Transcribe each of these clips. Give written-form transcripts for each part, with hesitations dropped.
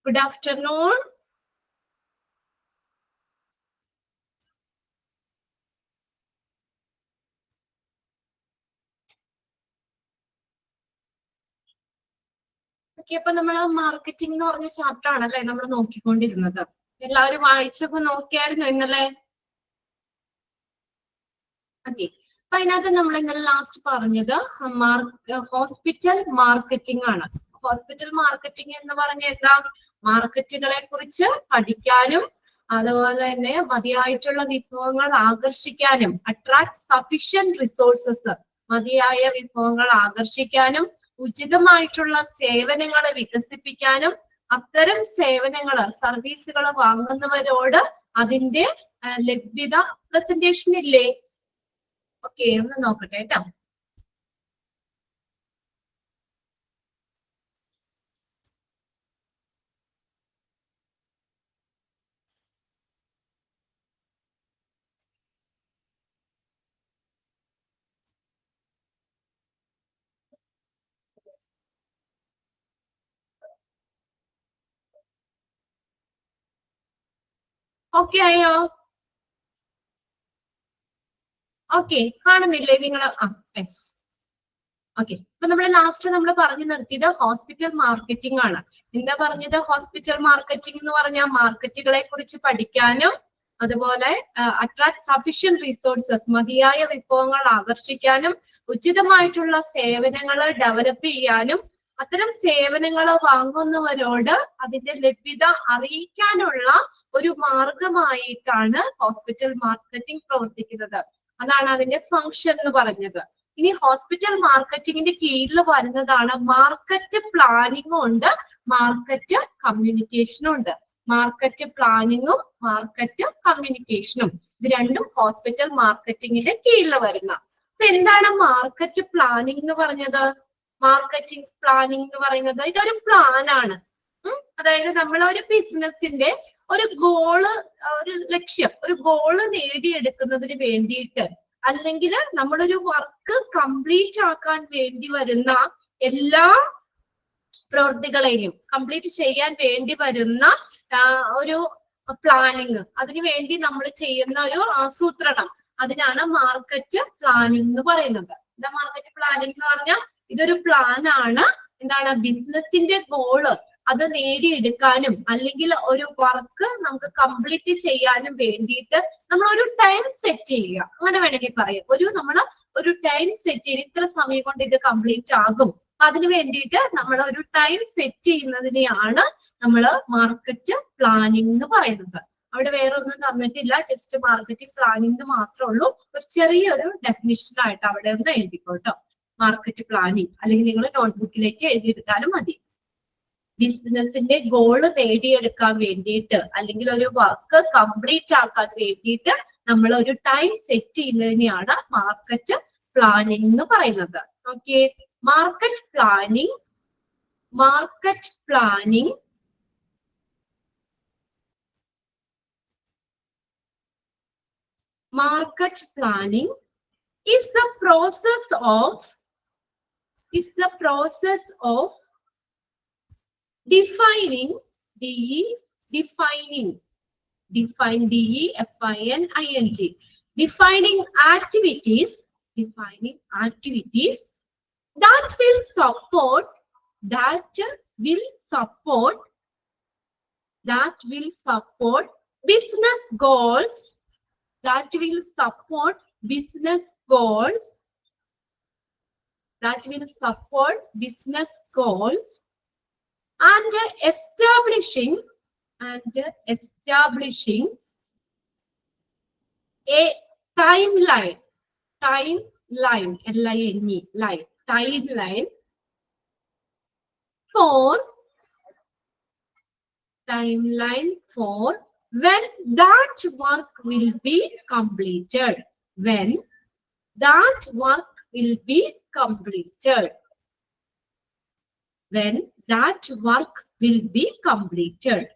Good afternoon. Okay, അപ്പൊ നമ്മൾ marketing എന്ന് പറഞ്ഞ ചാപ്റ്റർ ആണല്ലേ നമ്മൾ നോക്കിക്കൊണ്ടിരുന്നത്. എല്ലാവരും വായിച്ചപ്പോ നോക്കിയായിരുന്നു ഇന്നലെ. ഓക്കെ, അപ്പൊ അതിനകത്ത് നമ്മൾ ഇന്നലെ ലാസ്റ്റ് പറഞ്ഞത് ഹോസ്പിറ്റൽ മാർക്കറ്റിംഗ് ആണ്. ഹോസ്പിറ്റൽ മാർക്കറ്റിംഗ് എന്ന് പറഞ്ഞ എന്താ? മാർക്കറ്റുകളെ കുറിച്ച് പഠിക്കാനും അതുപോലെ തന്നെ മതിയായിട്ടുള്ള വിഭവങ്ങൾ ആകർഷിക്കാനും, അട്രാക്ട് സഫിഷ്യന്റ് റിസോഴ്സസ്, മതിയായ വിഭവങ്ങൾ ആകർഷിക്കാനും ഉചിതമായിട്ടുള്ള സേവനങ്ങളെ വികസിപ്പിക്കാനും അത്തരം സേവനങ്ങള് സർവീസുകൾ വാങ്ങുന്നവരോട് അതിന്റെ ലഭ്യത പ്രസന്റേഷൻ ഇല്ലേ? ഓക്കെ, ഒന്ന് നോക്കട്ടെ കേട്ടോ. ഓക്കെ ആയോ? ഓക്കെ, കാണുന്നില്ലേ നിങ്ങള്? യെസ്. ഓക്കെ, അപ്പൊ നമ്മൾ ലാസ്റ്റ് നമ്മൾ പറഞ്ഞു നിർത്തിയത് ഹോസ്പിറ്റൽ മാർക്കറ്റിംഗ് ആണ്. എന്താ പറഞ്ഞത്? ഹോസ്പിറ്റൽ മാർക്കറ്റിംഗ് എന്ന് പറഞ്ഞാൽ മാർക്കറ്റുകളെ കുറിച്ച് പഠിക്കാനും അതുപോലെ അട്രാക്ട് സഫിഷ്യന്റ് റിസോഴ്സസ്, മതിയായ വിഭവങ്ങൾ ആകർഷിക്കാനും ഉചിതമായിട്ടുള്ള സേവനങ്ങൾ ഡെവലപ്പ് ചെയ്യാനും അത്തരം സേവനങ്ങൾ വാങ്ങുന്നവരോട് അതിന്റെ ലഭ്യത അറിയിക്കാനുള്ള ഒരു മാർഗമായിട്ടാണ് ഹോസ്പിറ്റൽ മാർക്കറ്റിംഗ് പ്രവർത്തിക്കുന്നത്. അതാണ് അതിന്റെ ഫംഗ്ഷൻ എന്ന് പറഞ്ഞത്. ഇനി ഹോസ്പിറ്റൽ മാർക്കറ്റിംഗിന്റെ കീഴിൽ വരുന്നതാണ് മാർക്കറ്റ് പ്ലാനിങ്ങും ഉണ്ട്, മാർക്കറ്റ് കമ്മ്യൂണിക്കേഷനും ഉണ്ട്. മാർക്കറ്റ് പ്ലാനിങ്ങും മാർക്കറ്റ് കമ്മ്യൂണിക്കേഷനും ഇത് രണ്ടും ഹോസ്പിറ്റൽ മാർക്കറ്റിംഗിന്റെ കീഴിൽ വരുന്ന. അപ്പൊ എന്താണ് മാർക്കറ്റ് പ്ലാനിംഗ് എന്ന് പറഞ്ഞത്? മാർക്കറ്റിംഗ് പ്ലാനിംഗ് എന്ന് പറയുന്നത് ഇതൊരു പ്ലാൻ ആണ്. അതായത് നമ്മൾ ഒരു ബിസിനസിന്റെ ഒരു ഗോള്, ഒരു ലക്ഷ്യം, ഒരു ഗോള് നേടിയെടുക്കുന്നതിന് വേണ്ടിയിട്ട് അല്ലെങ്കിൽ നമ്മളൊരു വർക്ക് കംപ്ലീറ്റ് ആക്കാൻ വേണ്ടി വരുന്ന എല്ലാ പ്രവൃത്തികളെയും കംപ്ലീറ്റ് ചെയ്യാൻ വേണ്ടി വരുന്ന ഒരു പ്ലാനിങ്, അതിനു വേണ്ടി നമ്മൾ ചെയ്യുന്ന ഒരു ആസൂത്രണം, അതിനാണ് മാർക്കറ്റ് പ്ലാനിങ് എന്ന് പറയുന്നത്. എന്താ മാർക്കറ്റ് പ്ലാനിങ് എന്ന് പറഞ്ഞാൽ? ഇതൊരു പ്ലാൻ ആണ്. എന്താണ്? ബിസിനസിന്റെ ഗോള് അത് നേടിയെടുക്കാനും അല്ലെങ്കിൽ ഒരു വർക്ക് നമുക്ക് കംപ്ലീറ്റ് ചെയ്യാനും വേണ്ടിയിട്ട് നമ്മൾ ഒരു ടൈം സെറ്റ് ചെയ്യുക, അങ്ങനെ വേണമെങ്കിൽ പറയാം. നമ്മൾ ടൈം സെറ്റ് ചെയ്ത് ഇത്ര സമയം കൊണ്ട് ഇത് കംപ്ലീറ്റ് ആകും, അതിനു വേണ്ടിയിട്ട് നമ്മൾ ഒരു ടൈം സെറ്റ് ചെയ്യുന്നതിനെയാണ് നമ്മൾ മാർക്കറ്റ് പ്ലാനിങ് എന്ന് പറയുന്നത്. അവിടെ വേറെ ഒന്നും തന്നിട്ടില്ല, ജസ്റ്റ് മാർക്കറ്റിംഗ് പ്ലാനിങ് മാത്രമേ ഉള്ളൂ. ഒരു ചെറിയൊരു ഡെഫിനിഷൻ ആയിട്ട് അവിടെ ഒന്ന് എഴുതിക്കോട്ടോ, മാർക്കറ്റ് പ്ലാനിങ്. അല്ലെങ്കിൽ നിങ്ങൾ നോട്ട്ബുക്കിലേക്ക് എഴുതിയെടുത്താലും മതി. ബിസിനസിന്റെ ഗോള് നേടിയെടുക്കാൻ വേണ്ടിയിട്ട് അല്ലെങ്കിൽ ഒരു വർക്ക് കംപ്ലീറ്റ് ആക്കാൻ വേണ്ടിയിട്ട് നമ്മൾ ഒരു ടൈം സെറ്റ് ചെയ്യുന്നതിനെയാണ് മാർക്കറ്റ് പ്ലാനിങ് എന്ന് പറയുന്നത്. Okay, market planning is the process of defining activities that will support business goals, and establishing a timeline for when that work will be completed.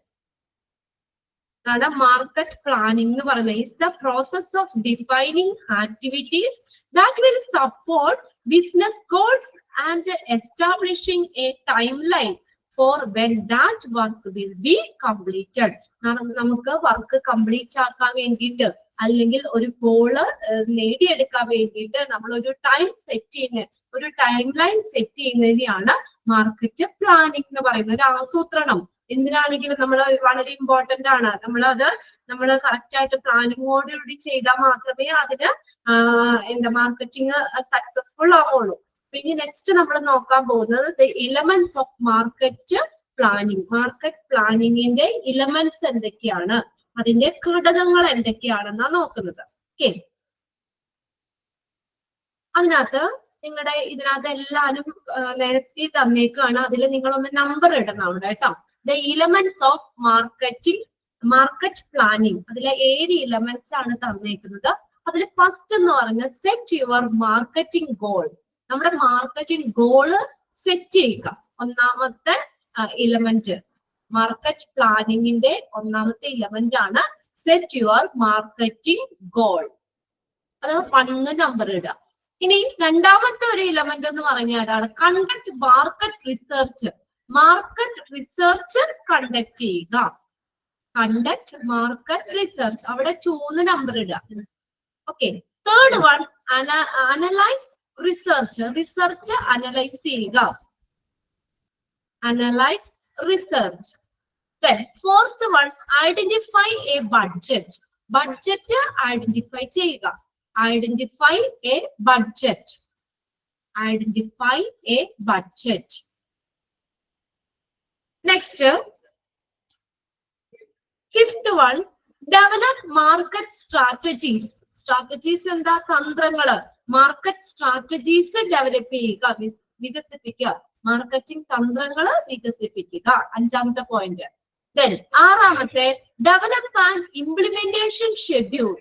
Market planning is the process of defining activities that will support business goals and establishing a timeline for when that work will be completed. നമുക്ക് work complete ആക്കാൻ വേണ്ടിയിട്ട് അല്ലെങ്കിൽ ഒരു goal നേടിയെടുക്കാൻ വേണ്ടിയിട്ട് നമ്മൾ ഒരു time set ചെയ്യുന്ന ഒരു ടൈം ലൈൻ സെറ്റ് ചെയ്യുന്നതിനെയാണ് മാർക്കറ്റ് പ്ലാനിംഗ് എന്ന് പറയുന്നത്. ഒരു ആസൂത്രണം എന്തിനാണെങ്കിലും നമ്മൾ വളരെ ഇമ്പോർട്ടന്റ് ആണ്. നമ്മൾ കറക്റ്റ് ആയിട്ട് പ്ലാനിങ്ങോടുകൂടി ചെയ്താൽ മാത്രമേ അതിന് എന്താ മാർക്കറ്റിംഗ് സക്സസ്ഫുൾ ആവുള്ളൂ. പിന്നെ നെക്സ്റ്റ് നമ്മൾ നോക്കാൻ പോകുന്നത് the elements of market planning. Market പ്ലാനിങ്ങിന്റെ എലമെന്റ്സ് എന്തൊക്കെയാണ്, അതിന്റെ ഘടകങ്ങൾ എന്തൊക്കെയാണെന്നാണ് നോക്കുന്നത്. ഓക്കെ, അതിനകത്ത് ഇതിനകത്ത് എല്ലാവരും നേരത്തെ തന്നേക്കാണ്. അതിൽ നിങ്ങളൊന്ന് നമ്പർ ഇടണം കേട്ടോ. The elements of market planning, അതിലെ 7 എലമെന്റ്സ് ആണ് തന്നേക്കുന്നത്. അതിൽ ഫസ്റ്റ് എന്ന് പറഞ്ഞാൽ സെറ്റ് യുവർ മാർക്കറ്റിംഗ് ഗോൾ. നമ്മുടെ മാർക്കറ്റിംഗ് ഗോള് സെറ്റ് ചെയ്യുക. ഒന്നാമത്തെ എലമെന്റ് മാർക്കറ്റ് പ്ലാനിങ്ങിന്റെ ഒന്നാമത്തെ എലമെന്റ് ആണ് സെറ്റ് യുവർ മാർക്കറ്റിംഗ് ഗോൾ. അത് 1 നമ്പർ ഇടുക. ഇനി രണ്ടാമത്തെ ഒരു എലമെന്റ് എന്ന് പറഞ്ഞാൽ അതാണ് conduct market research. Market research conduct ചെയ്യുക. കണ്ടക്ട് മാർക്കറ്റ് റിസർച്ച്, അവിടെ 2 നമ്പർ ഇടുക. Okay, third one analyse research. Research analyse ചെയ്യുക. Analyse research. Then fourth one, identify a budget. Budget identify ചെയ്യുക. Identify a budget. Identify a budget. Next, fifth one, develop market strategies. Strategies എന്താ? തന്ത്രങ്ങള്. Market strategies develop ചെയ്യുക, വികസിപ്പിക്കുക. Marketing തന്ത്രങ്ങള് വികസിപ്പിക്കുക, 5ാമത്തെ point. Then ആറാമത്തെ develop and implementation schedule.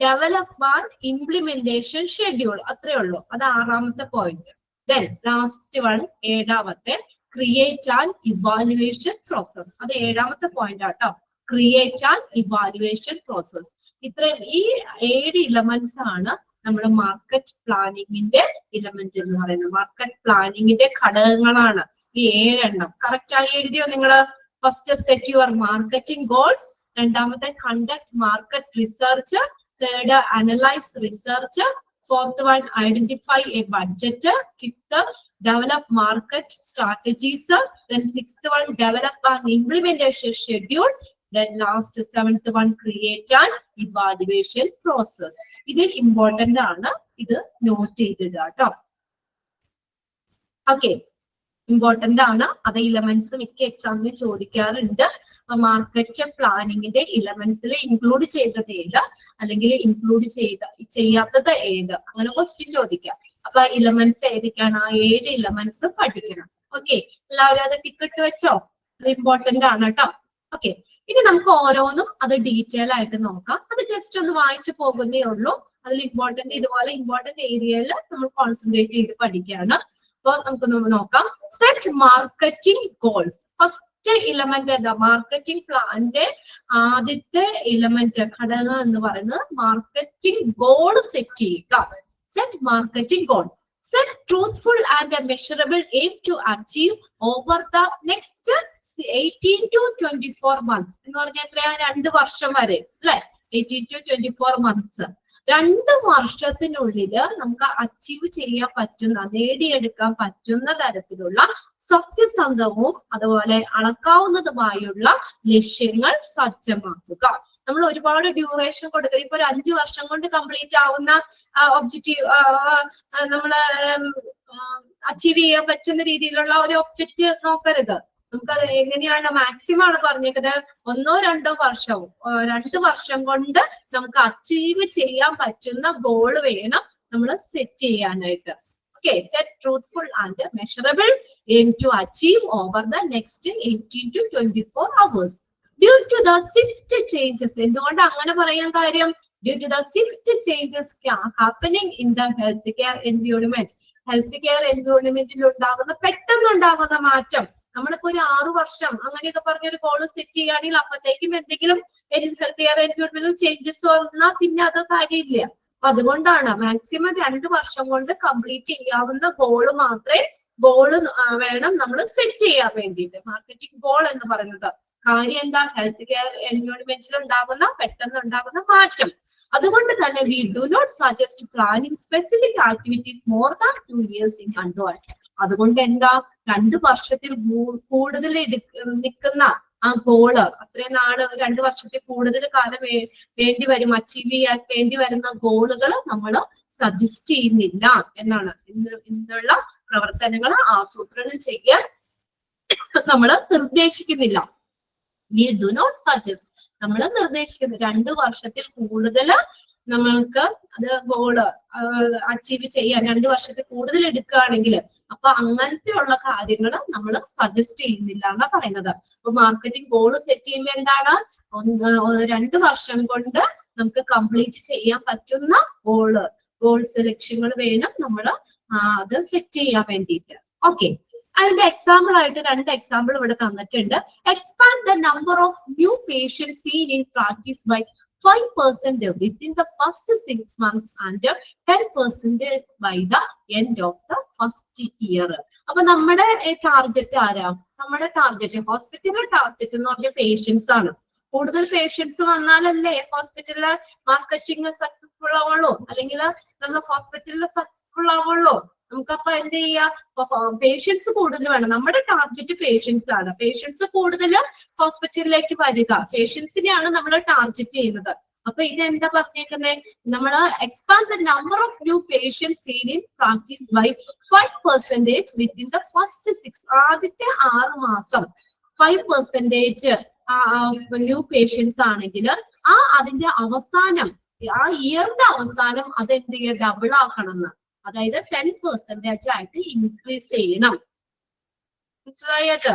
Develop and implementation schedule, അത്രേ ഉള്ളൂ. അത് 6ാമത്തെ പോയിന്റ്. Then ലാസ്റ്റ് വൺ 7ാമത്തെ ക്രിയേറ്റ് ആൻഡ് ഇവാലുവേഷൻ പ്രോസസ്. അത് 7ാമത്തെ പോയിന്റ് ആട്ടോ. Create and evaluation process. ഇത്രയും ഈ 7 എലമെന്റ്സ് ആണ് നമ്മുടെ മാർക്കറ്റ് പ്ലാനിങ്ങിന്റെ എലമെന്റ് എന്ന് പറയുന്നത്. മാർക്കറ്റ് പ്ലാനിങ്ങിന്റെ ഘടകങ്ങളാണ് ഈ 7 എണ്ണം. കറക്റ്റ് ആയി എഴുതിയോ നിങ്ങള്? First set your marketing goals, രണ്ടാമത്തെ conduct market research, third analyse research, fourth one identify a budget, fifth develop market strategies, then sixth one develop an implementation schedule, then last 7th one create an evaluation process. ഇത് important ആണ്, ഇത് not ചെയ്തിടുക ട്ടോ. Okay, important ആണ്. അത് elements മിക്ക എക്സാമിന് ചോദിക്കാറുണ്ട്. Market പ്ലാനിങ്ങിന്റെ എലമെന്റ്സിൽ include ചെയ്തത് ഏത്, അല്ലെങ്കിൽ ഇൻക്ലൂഡ് ചെയ്യാത്തത് ഏത്, അങ്ങനെ ക്വസ്റ്റ്യൻ ചോദിക്കാം. അപ്പൊ എലമെന്റ്സ് ഏതൊക്കെയാണ്? ആ 7 എലമെന്റ്സ് പഠിക്കണം. ഓക്കെ, എല്ലാവരും അത് ടിക്കറ്റ് വെച്ചോ? അത് ഇമ്പോർട്ടന്റ് ആണ് കേട്ടോ. ഓക്കെ, ഇനി നമുക്ക് ഓരോന്നും അത് ഡീറ്റെയിൽ ആയിട്ട് നോക്കാം. അത് ജസ്റ്റ് ഒന്ന് വായിച്ചു പോകുന്നേ ഉള്ളൂ. അതിൽ ഇതുപോലെ ഇമ്പോർട്ടന്റ് ഏരിയയിൽ നമ്മൾ കോൺസെൻട്രേറ്റ് ചെയ്ത് പഠിക്കുകയാണ്. അപ്പൊ നമുക്കൊന്ന് നോക്കാം. Set marketing goals. First element എന്താ? മാർക്കറ്റിംഗ് പ്ലാന്റെ ആദ്യത്തെ എലമെന്റ് ഘടകം എന്ന് പറയുന്നത് മാർക്കറ്റിംഗ് ഗോൾ സെറ്റ് ചെയ്യുക. Set marketing goal. Set truthful and a measurable aim to achieve over the next 18 to 24 months. എന്ന് പറഞ്ഞാൽ എത്രയാ? 2 വർഷം വരെ അല്ലെ? 18 to 24 months. 2 വർഷത്തിനുള്ളിൽ നമുക്ക് അച്ചീവ് ചെയ്യാൻ പറ്റുന്ന, നേടിയെടുക്കാൻ പറ്റുന്ന തരത്തിലുള്ള സത്യസന്ധവും അതുപോലെ അളക്കാവുന്നതുമായുള്ള ലക്ഷ്യങ്ങൾ സജ്ജമാക്കുക. നമ്മൾ ഒരുപാട് ഡ്യൂറേഷൻ കൊടുക്കുക. ഇപ്പൊ ഒരു 5 വർഷം കൊണ്ട് കംപ്ലീറ്റ് ആവുന്ന ഒബ്ജക്റ്റീവ് നമ്മള് അച്ചീവ് ചെയ്യാൻ പറ്റുന്ന രീതിയിലുള്ള ഒരു ഒബ്ജക്റ്റ് നോക്കരുത്. നമുക്കത് എങ്ങനെയാണ് മാക്സിമം ആണ് പറഞ്ഞേക്കുന്നത്, 1-2 വർഷവും 2 വർഷം കൊണ്ട് നമുക്ക് അച്ചീവ് ചെയ്യാൻ പറ്റുന്ന ഗോൾ വേണം നമ്മൾ സെറ്റ് ചെയ്യാനായിട്ട്. Okay, set truthful and measurable aim to achieve over the next 18 to 24 hours. Due to the swift changes, എന്തുകൊണ്ട് അങ്ങനെ പറയാൻ കാര്യം? Due to the swift changes happening in the healthcare environment. Healthcare environmentil പെട്ടെന്നുണ്ടാകുന്ന മാറ്റം. നമ്മളിപ്പോ ഒരു 6 വർഷം അങ്ങനെയൊക്കെ പറഞ്ഞൊരു ഗോൾ സെറ്റ് ചെയ്യുകയാണെങ്കിൽ അപ്പത്തേക്കും എന്തെങ്കിലും ഹെൽത്ത് കെയർ എൻവയോൺമെന്റിൽ ചേഞ്ചസ് വന്നാൽ പിന്നെ അത് കാര്യമില്ല. അപ്പൊ അതുകൊണ്ടാണ് മാക്സിമം 2 വർഷം കൊണ്ട് കംപ്ലീറ്റ് ചെയ്യാവുന്ന ഗോള് മാത്രമേ ഗോള് വേണം നമ്മൾ സെറ്റ് ചെയ്യാൻ വേണ്ടിയിട്ട്. മാർക്കറ്റിംഗ് ഗോൾ എന്ന് പറയുന്നത് കാര്യം എന്താ? ഹെൽത്ത് കെയർ എൻവയോൺമെന്റിൽ ഉണ്ടാകുന്ന പെട്ടെന്ന് ഉണ്ടാകുന്ന മാറ്റം. അതുകൊണ്ട് തന്നെ we do not suggest planning specific activities more than 2 years in advance. അതുകൊണ്ട് എന്താ, 2 വർഷത്തിൽ കൂടുതൽ നിൽക്കുന്ന ആ ഗോള്, അത്രയും നാള് 2 വർഷത്തിൽ കൂടുതൽ കാലം വേണ്ടി വരും അച്ചീവ് ചെയ്യാൻ വേണ്ടി വരുന്ന ഗോളുകൾ നമ്മൾ സജസ്റ്റ് ചെയ്യുന്നില്ല എന്നാണ്. ഇന്നുള്ള പ്രവർത്തനങ്ങൾ ആസൂത്രണം ചെയ്യാൻ നമ്മൾ നിർദ്ദേശിക്കുന്നില്ല. വി ഡു നോട്ട് സജസ്റ്റ്, നമ്മൾ നിർദ്ദേശിക്കുന്നത് 2 വർഷത്തിൽ കൂടുതൽ നമ്മൾക്ക് അത് ഗോള് അച്ചീവ് ചെയ്യാൻ 2 വർഷത്തിൽ കൂടുതൽ എടുക്കുകയാണെങ്കിൽ അപ്പൊ അങ്ങനത്തെ ഉള്ള കാര്യങ്ങൾ നമ്മൾ സജസ്റ്റ് ചെയ്യുന്നില്ല എന്നാ പറയുന്നത്. അപ്പൊ മാർക്കറ്റിംഗ് ഗോള് സെറ്റ് ചെയ്യുമ്പോൾ എന്താണ്, 2 വർഷം കൊണ്ട് നമുക്ക് കംപ്ലീറ്റ് ചെയ്യാൻ പറ്റുന്ന ഗോൾസ് ലക്ഷ്യങ്ങൾ വേണം നമ്മൾ അത് സെറ്റ് ചെയ്യാൻ വേണ്ടിയിട്ട്. ഓക്കെ, അതിന്റെ എക്സാമ്പിൾ ആയിട്ട് 2 എക്സാമ്പിൾ ഇവിടെ തന്നിട്ടുണ്ട്. Expand the number of new patients seen in practice by 5% within the first 6 months and 10% by the end of the first year. അപ്പൊ നമ്മുടെ ടാർഗറ്റ് ആരാ? നമ്മുടെ ടാർഗറ്റ്, ഹോസ്പിറ്റലിലെ ടാർഗറ്റ് എന്ന് പറഞ്ഞ പേഷ്യൻസ് ആണ്. കൂടുതൽ പേഷ്യൻസ് വന്നാലല്ലേ ഹോസ്പിറ്റലിലെ മാർക്കറ്റിംഗ് സക്സസ്ഫുൾ ആവുള്ളൂ, അല്ലെങ്കിൽ നമ്മൾ ഹോസ്പിറ്റലിൽ സക്സസ്ഫുൾ ആവുള്ളൂ. നമുക്കപ്പൊ എന്ത് ചെയ്യാ, പേഷ്യൻസ് കൂടുതൽ വേണം. നമ്മുടെ ടാർഗറ്റ് പേഷ്യൻസ് ആണ്. പേഷ്യൻസ് കൂടുതൽ ഹോസ്പിറ്റലിലേക്ക് വരിക, പേഷ്യൻസിനെയാണ് നമ്മൾ ടാർഗറ്റ് ചെയ്യുന്നത്. അപ്പൊ ഇതെന്താ പറഞ്ഞേക്കുന്നത്, നമ്മൾ expand the number of new patients seen in practice by 5% within the first 6, ആദ്യത്തെ 6 മാസം 5% ന്യൂ പേഷ്യൻസ് ആണെങ്കിൽ അതിന്റെ അവസാനം, ആ ഇയറിന്റെ അവസാനം അതെന്ത് ചെയ്യുക, ഡബിൾ ആക്കണം. അതായത് 10% ആയിട്ട് ഇൻക്രീസ് ചെയ്യണം. മനസ്സിലായിട്ട്?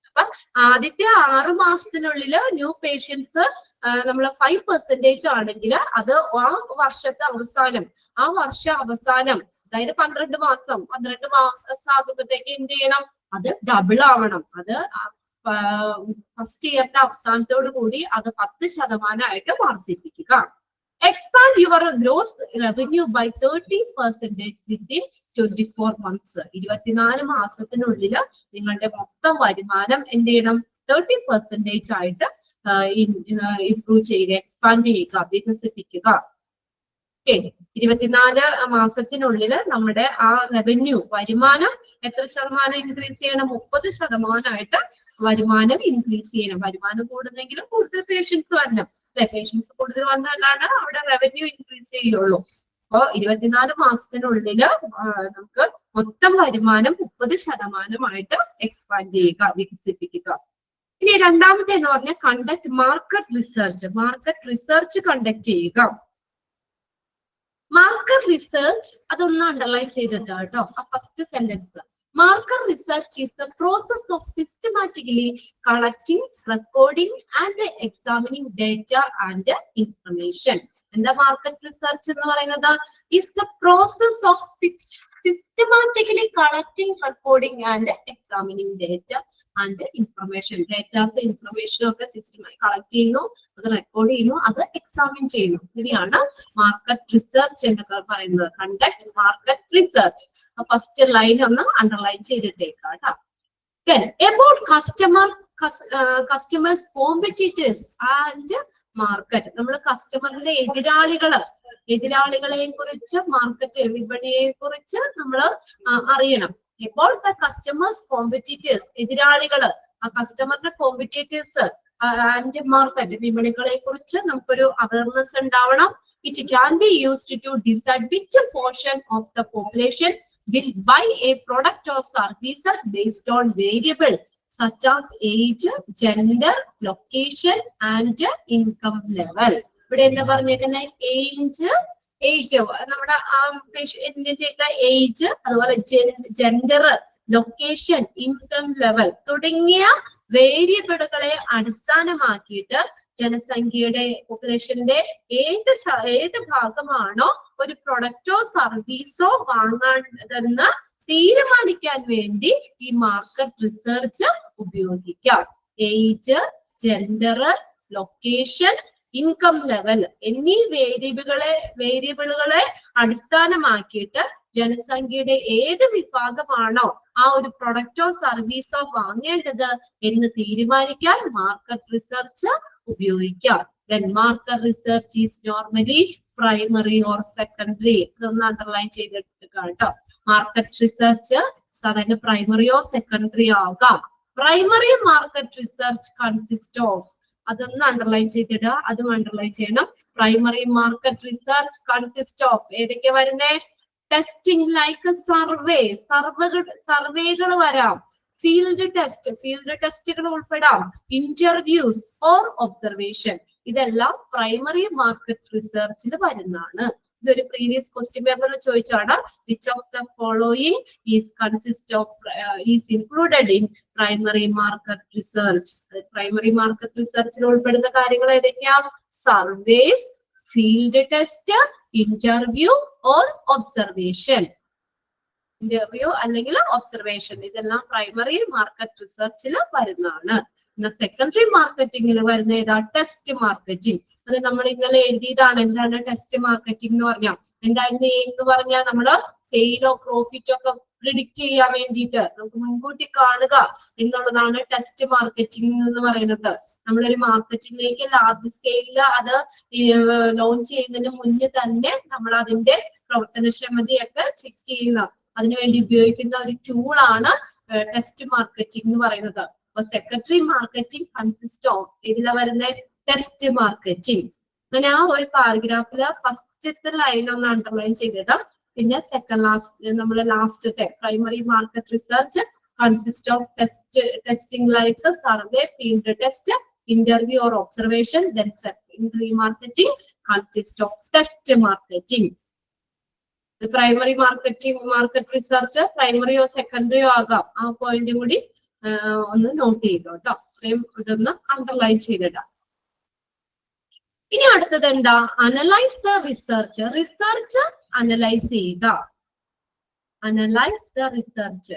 അപ്പൊ ആദ്യത്തെ 6 മാസത്തിനുള്ളിൽ ന്യൂ പേഷ്യൻസ് നമ്മൾ 5% ആണെങ്കിൽ അത് ആ വർഷത്തെ അവസാനം, അതായത് 12 മാസം ആകുമ്പോഴത്തേക്ക് എന്ത് ചെയ്യണം, അത് ഡബിൾ ആവണം. അത് ഫസ്റ്റ് ഇയറിന്റെ അവസാനത്തോടു കൂടി അത് 10% ആയിട്ട് വർദ്ധിപ്പിക്കുക. Expand your gross revenue by 30% within 24 months. 24 മാസത്തിനുള്ളിൽ നിങ്ങളുടെ മൊത്തം വരുമാനം എന്ത് ചെയ്യണം, 30% ആയിട്ട് ഇംപ്രൂവ് ചെയ്യുക, എക്സ്പാൻഡ് ചെയ്യുക, വികസിപ്പിക്കുക. ഓക്കെ, 24 മാസത്തിനുള്ളിൽ നമ്മുടെ ആ റവന്യൂ, വരുമാനം എത്ര ശതമാനം ഇൻക്രീസ് ചെയ്യണം? 30% ആയിട്ട് വരുമാനം ഇൻക്രീസ് ചെയ്യണം. വരുമാനം കൂടുന്നെങ്കിലും കൂടുതൽ പേഷ്യൻസ് വരണം. പേഷ്യൻസ് കൂടുതൽ വന്നാലാണ് അവിടെ റവന്യൂ ഇൻക്രീസ് ചെയ്യുള്ളൂ. അപ്പൊ 24 മാസത്തിനുള്ളിൽ നമുക്ക് മൊത്തം വരുമാനം 30% ആയിട്ട് എക്സ്പാൻഡ് ചെയ്യുക, വികസിപ്പിക്കുക. ഇനി രണ്ടാമത്തെ എന്ന് പറഞ്ഞാൽ കണ്ടക്ട് മാർക്കറ്റ് റിസർച്ച് കണ്ടക്ട് ചെയ്യുക. മാർക്കറ്റ് റിസർച്ച് അതൊന്ന് അണ്ടർലൈൻ ചെയ്തിട്ട് കേട്ടോ, ആ first sentence. Market research is the process of systematically collecting, recording and examining data and information. And the market research എന്ന് പറയുന്നത് is the process of systematically collecting, recording and examining data and information. Data, information ഒക്കെ സിസ്റ്റമായി collect ചെയ്യുന്നു, അത് record ചെയ്യുന്നു, അത് examine ചെയ്യുന്നു. ഇതിനെയാണ് മാർക്കറ്റ് റിസർച്ച് എന്നൊക്കെ പറയുന്നത്. Conduct market research. First line ഒന്ന് അണ്ടർലൈൻ ചെയ്തിട്ടേക്കാം കേട്ടോ. Then about customers, competitors and market. നമ്മൾ കസ്റ്റമറിന്റെ എതിരാളികളെ കുറിച്ച്, മാർക്കറ്റ് വിപണിയെ കുറിച്ച് നമ്മൾ അറിയണം. About the customers, competitors, എതിരാളികള്, ആ കസ്റ്റമറിന്റെ കോമ്പറ്റീറ്റേഴ്സ് ആൻഡ് മാർക്കറ്റ് വിപണികളെ കുറിച്ച് നമുക്കൊരു അവയർനെസ് ഉണ്ടാവണം. It can be used to decide which portion of the population will buy a product or services based on variable such as age, gender, location and income level. ഇവിടെ എന്താ പറഞ്ഞേക്കുന്നത്, age നമ്മുടെ പേഷ്യന്റിന്റെ age, അതുപോലെ gender, location, income level തുടങ്ങിയ വേരിയബിളുകളെ അടിസ്ഥാനമാക്കിയിട്ട് ജനസംഖ്യയുടെ, പോപ്പുലേഷന്റെ ഏത് ഭാഗമാണോ ഒരു പ്രൊഡക്റ്റോ സർവീസോ വാങ്ങേണ്ടതെന്ന് തീരുമാനിക്കാൻ വേണ്ടി ഈ മാർക്കറ്റ് റിസർച്ച് ഉപയോഗിക്കാം. Age, gender, location, income level എന്നീ വേരിയബിളുകളെ അടിസ്ഥാനമാക്കിയിട്ട് ജനസംഖ്യയുടെ ഏത് വിഭാഗമാണോ ആ ഒരു പ്രൊഡക്റ്റോ സർവീസോ വാങ്ങേണ്ടത് എന്ന് തീരുമാനിക്കാൻ മാർക്കറ്റ് റിസർച്ച് ഉപയോഗിക്കാം. Then market research is normally primary or secondary. ഇതൊന്ന് അണ്ടർലൈൻ ചെയ്തെടുക്കുക കേട്ടോ. മാർക്കറ്റ് റിസർച്ച് സാധാരണ പ്രൈമറിയോ സെക്കൻഡറിയോ ആകാം. Primary market research consist of, അതൊന്ന് അണ്ടർലൈൻ ചെയ്തിടുക, അതും അണ്ടർലൈൻ ചെയ്യണം. Primary market research consist of ഏതൊക്കെ വരുന്നേ? ടെസ്റ്റിംഗ് ലൈക്ക് സർവേ, സർവേകൾ വരാം. ഫീൽഡ് ടെസ്റ്റുകൾ ഉൾപ്പെടാം. ഇന്റർവ്യൂസ് ഓർ ഒബ്സർവേഷൻ, ഇതെല്ലാം പ്രൈമറി മാർക്കറ്റ് റിസർച്ചിൽ വരുന്നതാണ്. ഇതൊരു പ്രീവിയസ് ക്വസ്റ്റ്യൻ പേപ്പറിൽ ചോദിച്ചാണ്. Which of the following is included in primary market research? Primary market റിസർച്ചിൽ ഉൾപ്പെടുന്ന കാര്യങ്ങൾ ഏതൊക്കെയാ? Surveys, field test, interview or observation. Interview അല്ലെങ്കിൽ ഒബ്സർവേഷൻ, ഇതെല്ലാം പ്രൈമറി മാർക്കറ്റ് റിസർച്ചിൽ വരുന്നതാണ്. സെക്കൻഡറി മാർക്കറ്റിംഗിൽ വരുന്ന ഏതാ? Test marketing. അത് നമ്മൾ ഇന്നലെ എഴുതിയതാണ്. എന്താണ് ടെസ്റ്റ് മാർക്കറ്റിംഗ് എന്ന് പറഞ്ഞാൽ? എന്തായിരുന്നു എന്ന് പറഞ്ഞാൽ നമ്മള് സെയിലോ പ്രോഫിറ്റോ ഒക്കെ പ്രിഡിക്റ്റ് ചെയ്യാൻ വേണ്ടിയിട്ട് നമുക്ക് മുൻകൂട്ടി കാണുക എന്നുള്ളതാണ് ടെസ്റ്റ് മാർക്കറ്റിംഗ് എന്ന് പറയുന്നത്. നമ്മളൊരു മാർക്കറ്റിംഗിലേക്ക് ലാർജ് സ്കെയിലിൽ അത് ലോഞ്ച് ചെയ്യുന്നതിന് മുന്നേ തന്നെ നമ്മൾ അതിന്റെ പ്രവർത്തനക്ഷമതയൊക്കെ ചെക്ക് ചെയ്യുന്ന, അതിനുവേണ്ടി ഉപയോഗിക്കുന്ന ഒരു ടൂളാണ് ടെസ്റ്റ് മാർക്കറ്റിംഗ് എന്ന് പറയുന്നത്. അപ്പൊ സെക്കൻഡറി മാർക്കറ്റിംഗ് കൺസിസ്റ്റ് ഓഫ് ഇതിലെ വരുന്ന ടെസ്റ്റ് മാർക്കറ്റിംഗ്. അങ്ങനെ ആ ഒരു പാരഗ്രാഫില് ഫസ്റ്റത്തെ ലൈൻ ഒന്ന് അണ്ടർലൈൻ ചെയ്തിടാം. പിന്നെ നമ്മുടെ ലാസ്റ്റത്തെ primary market research consist of testing like survey, field test, interview or observation. Then secondary marketing consist of test marketing. Primary market research പ്രൈമറിയോ സെക്കൻഡറിയോ ആകാം. ആ പോയിന്റ് കൂടി ഒന്ന് നോട്ട് ചെയ്തോ കേട്ടോ. ഇതൊന്ന് അണ്ടർലൈൻ ചെയ്തിടാം. ഇനി അടുത്തത് എന്താ? Analyse the research. Research analyse ചെയ്യുക. Analyse the research.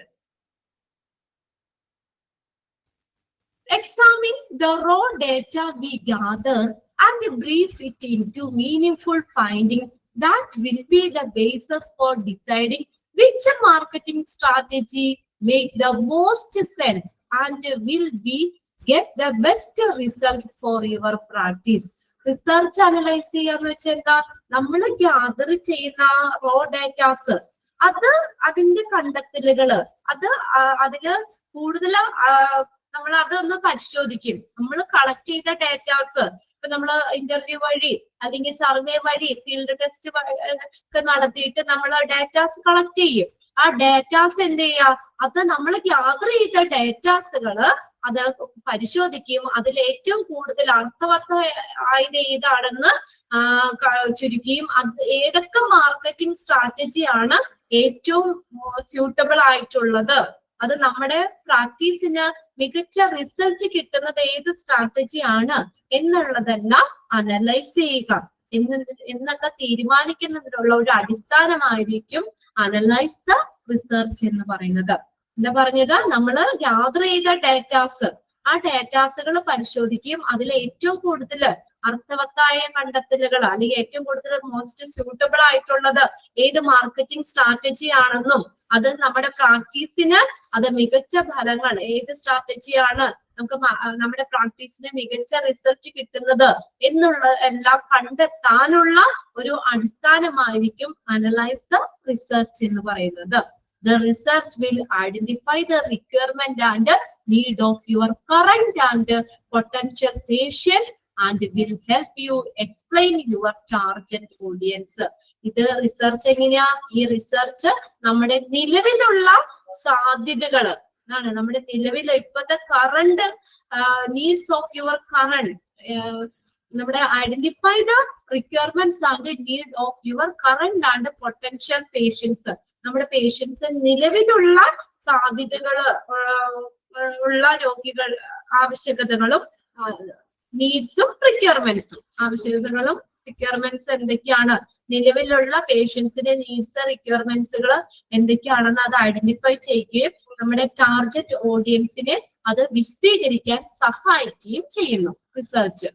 Examine the raw data we gather and brief it into meaningful findings that will be the basis for deciding which marketing strategy make the most sense and will be get the best result for your practice. Research analyse ചെയ്യാന്ന് വെച്ചാൽ എന്താ? നമ്മൾ gather ചെയ്യുന്ന raw datas, അത് അതിന്റെ കണ്ടെത്തലുകള്, അതില് കൂടുതൽ നമ്മൾ അതൊന്ന് പരിശോധിക്കും. നമ്മൾ കളക്ട് ചെയ്ത ഡേറ്റാസ്, ഇപ്പൊ നമ്മൾ ഇന്റർവ്യൂ വഴി അല്ലെങ്കിൽ സർവേ വഴി ഫീൽഡ് ടെസ്റ്റ് ഒക്കെ നടത്തിയിട്ട് നമ്മൾ ഡേറ്റാസ് കളക്ട് ചെയ്യും. ആ ഡേറ്റാസ് എന്ത് ചെയ്യാ? അത് നമ്മൾ ഗ്യാദർ ചെയ്ത ഡേറ്റാസുകള് അത് പരിശോധിക്കും. അതിൽ ഏറ്റവും കൂടുതൽ അർത്ഥവത്തായത് ഏതാണെന്ന് ചുരുക്കിയും അത് ഏതൊക്കെ മാർക്കറ്റിംഗ് സ്ട്രാറ്റജിയാണ് ഏറ്റവും സ്യൂട്ടബിൾ ആയിട്ടുള്ളത്, അത് നമ്മുടെ പ്രാക്ടീസിന് മികച്ച റിസൾട്ട് കിട്ടുന്നത് ഏത് സ്ട്രാറ്റജിയാണ് എന്നുള്ളതെല്ലാം അനലൈസ് ചെയ്യുക എന്നൊക്കെ തീരുമാനിക്കുന്നതിനുള്ള ഒരു അടിസ്ഥാനമായിരിക്കും അനലൈസ് ദ റിസർച്ച് എന്ന് പറയുന്നത്. എന്താ പറഞ്ഞത്? നമ്മൾ ഗ്യാദർ ചെയ്ത ഡേറ്റാസ്, ആ ഡേറ്റാസുകൾ പരിശോധിക്കുകയും അതിൽ ഏറ്റവും കൂടുതൽ അർത്ഥവത്തായ കണ്ടെത്തലുകൾ അല്ലെങ്കിൽ ഏറ്റവും കൂടുതൽ മോസ്റ്റ് സ്യൂട്ടബിൾ ആയിട്ടുള്ളത് ഏത് മാർക്കറ്റിംഗ് സ്ട്രാറ്റജി ആണെന്നും അത് നമ്മുടെ പ്രാക്ടീസിന് അത് മികച്ച ഫലങ്ങൾ ഏത് സ്ട്രാറ്റജിയാണ് നമുക്ക് നമ്മുടെ പ്രാക്ടീസിന് മികച്ച റിസൾട്ട് കിട്ടുന്നത് എന്നുള്ള എല്ലാം കണ്ടെത്താനുള്ള ഒരു അടിസ്ഥാനമായിരിക്കും അനലൈസ് ദ റിസർച്ച് എന്ന് പറയുന്നത്. The research will identify the requirement and need of your current and potential patient and will help you explain your target audience. ഇത് റിസർച്ച് എങ്ങനെയാ? ഈ റിസർച്ച് നമ്മുടെ നിലവിലുള്ള സാധ്യതകള് ആണ്, നമ്മുടെ നിലവിൽ ഇപ്പോഴത്തെ current needs of your current, നമ്മുടെ identify the requirements and need of your current and potential patients. നമ്മുടെ പേഷ്യൻസ് നിലവിലുള്ള സാധ്യതകള് ഉള്ള രോഗികൾ ആവശ്യകതകളും നീഡ്സും റിക്വയർമെന്റ്സും, ആവശ്യകതകളും റിക്വയർമെന്റ്സ് എന്തൊക്കെയാണ്, നിലവിലുള്ള പേഷ്യൻസിന്റെ നീഡ്സ് റിക്വയർമെന്റ്സുകൾ എന്തൊക്കെയാണെന്ന് അത് ഐഡന്റിഫൈ ചെയ്യുകയും നമ്മുടെ ടാർഗറ്റ് ഓഡിയൻസിനെ അത് വിശദീകരിക്കാൻ സഹായിക്കുകയും ചെയ്യുന്നു research.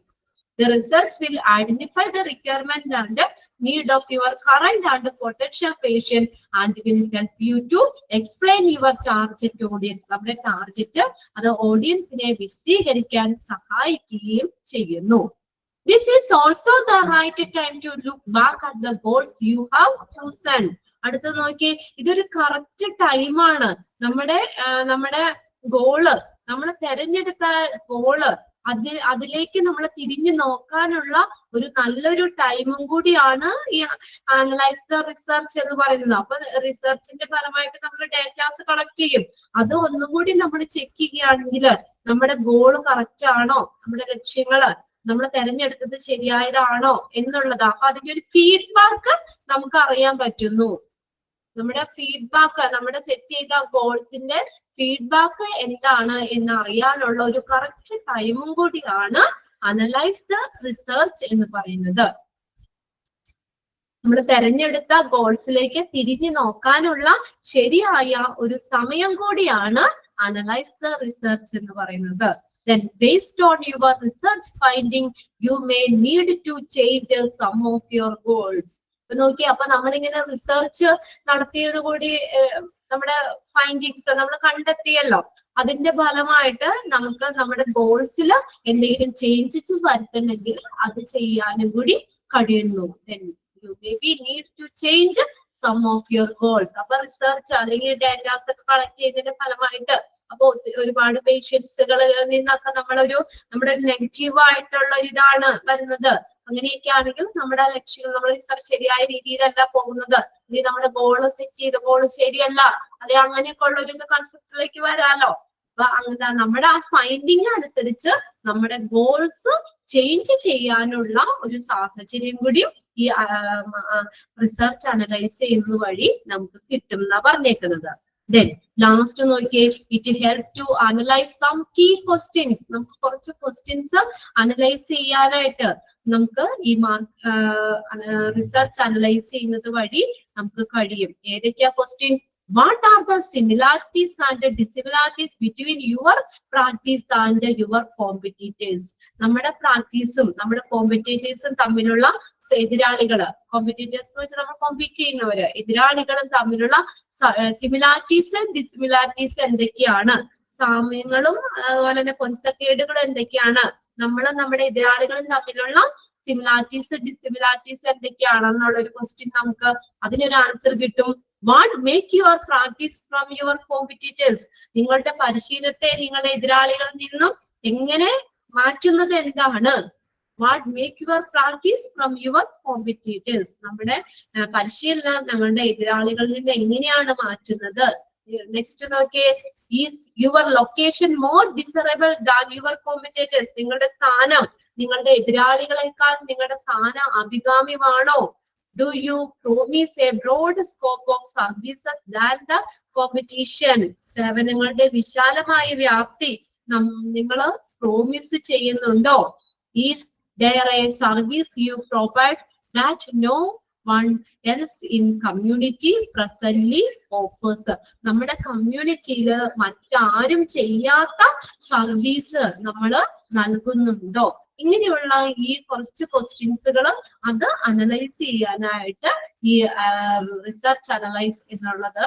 The research will identify the requirement and need of your current and potential patient and will help you to explain your target audience. നമ്മുടെ ടാർഗറ്റ് അത് ഓഡിയൻസിനെ വിശദീകരിക്കാൻ സഹായിക്കുകയും ചെയ്യുന്നു. This is also the right time to look back at the goals you have chosen. അടുത്ത നോക്കി, ഇതൊരു correct ടൈമാണ്. നമ്മുടെ ഗോള്, നമ്മൾ തെരഞ്ഞെടുത്ത ഗോള് അതിലേക്ക് നമ്മൾ തിരിഞ്ഞു നോക്കാനുള്ള ഒരു നല്ലൊരു ടൈമും കൂടിയാണ് ഈ അനലൈസ് ദ റിസർച്ച് എന്ന് പറയുന്നത്. അപ്പൊ റിസർച്ചിന്റെ ഫലമായിട്ട് നമ്മൾ ഡേറ്റാസ് കളക്ട് ചെയ്യും. അത് ഒന്നും കൂടി നമ്മൾ ചെക്ക് ചെയ്യുകയാണെങ്കിൽ നമ്മുടെ ഗോള് കറക്റ്റ് ആണോ, നമ്മുടെ ലക്ഷ്യങ്ങള് നമ്മൾ തെരഞ്ഞെടുത്തത് ശരിയായതാണോ എന്നുള്ളത്. അപ്പൊ അതിന്റെ ഒരു ഫീഡ്ബാക്ക് നമുക്ക് അറിയാൻ പറ്റുന്നു. നമ്മുടെ ഫീഡ്ബാക്ക്, നമ്മുടെ സെറ്റ് ചെയ്ത ഗോൾസിന്റെ ഫീഡ്ബാക്ക് എന്താണ് എന്ന് അറിയാനുള്ള ഒരു കറക്റ്റ് ടൈമും കൂടിയാണ് അനലൈസ് ദ റിസർച്ച് എന്ന് പറയുന്നത്. നമ്മൾ തെരഞ്ഞെടുത്ത ഗോൾസിലേക്ക് തിരിഞ്ഞു നോക്കാനുള്ള ശരിയായ ഒരു സമയം കൂടിയാണ് analyze the research എന്ന് പറയുന്നത്. Then based on your research finding you may need to change some of your goals. ഇപ്പൊ നോക്കി, അപ്പൊ നമ്മളിങ്ങനെ റിസർച്ച് നടത്തിയത് കൂടി നമ്മുടെ ഫൈൻഡിങ്സ് നമ്മൾ കണ്ടെത്തിയല്ലോ. അതിന്റെ ഫലമായിട്ട് നമുക്ക് നമ്മുടെ ഗോൾസിൽ എന്തെങ്കിലും ചേഞ്ചസ് വരുത്തണമെങ്കിൽ അത് ചെയ്യാനും കൂടി കഴിയുന്നു. Then you maybe need to change some of your goals. അപ്പൊ റിസർച്ച് അല്ലെങ്കിൽ ഡേറ്റാസ് ഒക്കെ കളക്ട് ചെയ്തതിന്റെ ഫലമായിട്ട് അപ്പൊ ഒരുപാട് പേഷ്യൻസുകളിൽ നിന്നൊക്കെ നമ്മുടെ നെഗറ്റീവ് ആയിട്ടുള്ള ഇതാണ് വരുന്നത്. അങ്ങനെയൊക്കെ ആണെങ്കിൽ നമ്മുടെ ലക്ഷ്യങ്ങൾ, നമ്മൾ റിസർച്ച് ശരിയായ രീതിയിലല്ല പോകുന്നത്, അല്ലെങ്കിൽ നമ്മുടെ ഗോള് സെറ്റ് ചെയ്ത ഗോള് ശരിയല്ല, അല്ലെ അങ്ങനെയൊക്കെ ഉള്ള ഒരു കൺസെപ്റ്റിലേക്ക് വരാലോ. അപ്പൊ നമ്മുടെ ആ ഫൈൻഡിങ് അനുസരിച്ച് നമ്മുടെ ഗോൾസ് ചേഞ്ച് ചെയ്യാനുള്ള ഒരു സാഹചര്യം കൂടി ഈ റിസർച്ച് അനലൈസ് ചെയ്യുന്നത് വഴി നമുക്ക് കിട്ടും എന്നാ പറഞ്ഞേക്കുന്നത്. Then last നോക്കിയേ, it help to analyze some key questions. നമുക്ക് കുറച്ച് ക്വസ്റ്റ്യൻസ് അനലൈസ് ചെയ്യാനായിട്ട് നമുക്ക് ഈ റിസർച്ച് അനലൈസ് ചെയ്യുന്നത് വഴി നമുക്ക് കഴിയും. ഏതൊക്കെയാ question? What are the similarities and dissimilarities between your practice and your competitors? നമ്മുടെ പ്രാക്ടീസും നമ്മുടെ കോമ്പറ്റീറ്റേഴ്സും തമ്മിലുള്ള എതിരാളികള്, കോമ്പറ്റീറ്റേഴ്സ് എന്ന് വെച്ചാൽ നമ്മൾ കോമ്പീറ്റ് ചെയ്യുന്നവര്, എതിരാളികളും തമ്മിലുള്ള സിമിലാരിറ്റീസ് ഡിസിമിലാരിറ്റീസ് എന്തൊക്കെയാണ്, സാമ്യങ്ങളും അതുപോലെ തന്നെ പൊരുത്തക്കേടുകളും എന്തൊക്കെയാണ്, നമ്മുടെ എതിരാളികളും തമ്മിലുള്ള സിമിലാരിറ്റീസ് ഡിസിമിലാരിറ്റീസ് എന്തൊക്കെയാണെന്നുള്ള ഒരു ക്വസ്റ്റ്യൻ നമുക്ക് അതിനൊരു ആൻസർ കിട്ടും. What make your practice from your competitors? നിങ്ങളുടെ പരിശീലനത്തെ നിങ്ങളുടെ എതിരാളികളിൽ നിന്നും എങ്ങനെ മാറ്റുന്നത് എന്താണ്? What make your practice from your competitors? നമ്മുടെ പരിശീലനം ഞങ്ങളുടെ എതിരാളികളിൽ നിന്ന് എങ്ങനെയാണ് മാറ്റുന്നത്? നെക്സ്റ്റ് നോക്കിയേ, is your location more desirable than your competitors? നിങ്ങളുടെ സ്ഥാനം നിങ്ങളുടെ എതിരാളികളെക്കാൾ നിങ്ങളുടെ സ്ഥാനം അഭികാമ്യമാണോ? Do you promise a broad scope of services than the competition? സേവനങ്ങളുടെ വിശാലമായ വ്യാപ്തി നിങ്ങൾ പ്രോമിസ് ചെയ്യുന്നുണ്ടോ? Is there a service you provide that no one else in community presently offers? നമ്മുടെ കമ്മ്യൂണിറ്റിയിൽ മറ്റാരും ചെയ്യാത്ത സർവീസ് നമ്മൾ നൽകുന്നുണ്ടോ? ഇങ്ങനെയുള്ള ഈ കുറച്ച് ക്വസ്റ്റ്യൻസുകൾ അത് അനലൈസ് ചെയ്യാനായിട്ട് ഈ റിസർച്ച് അനലൈസ് എന്നുള്ളത്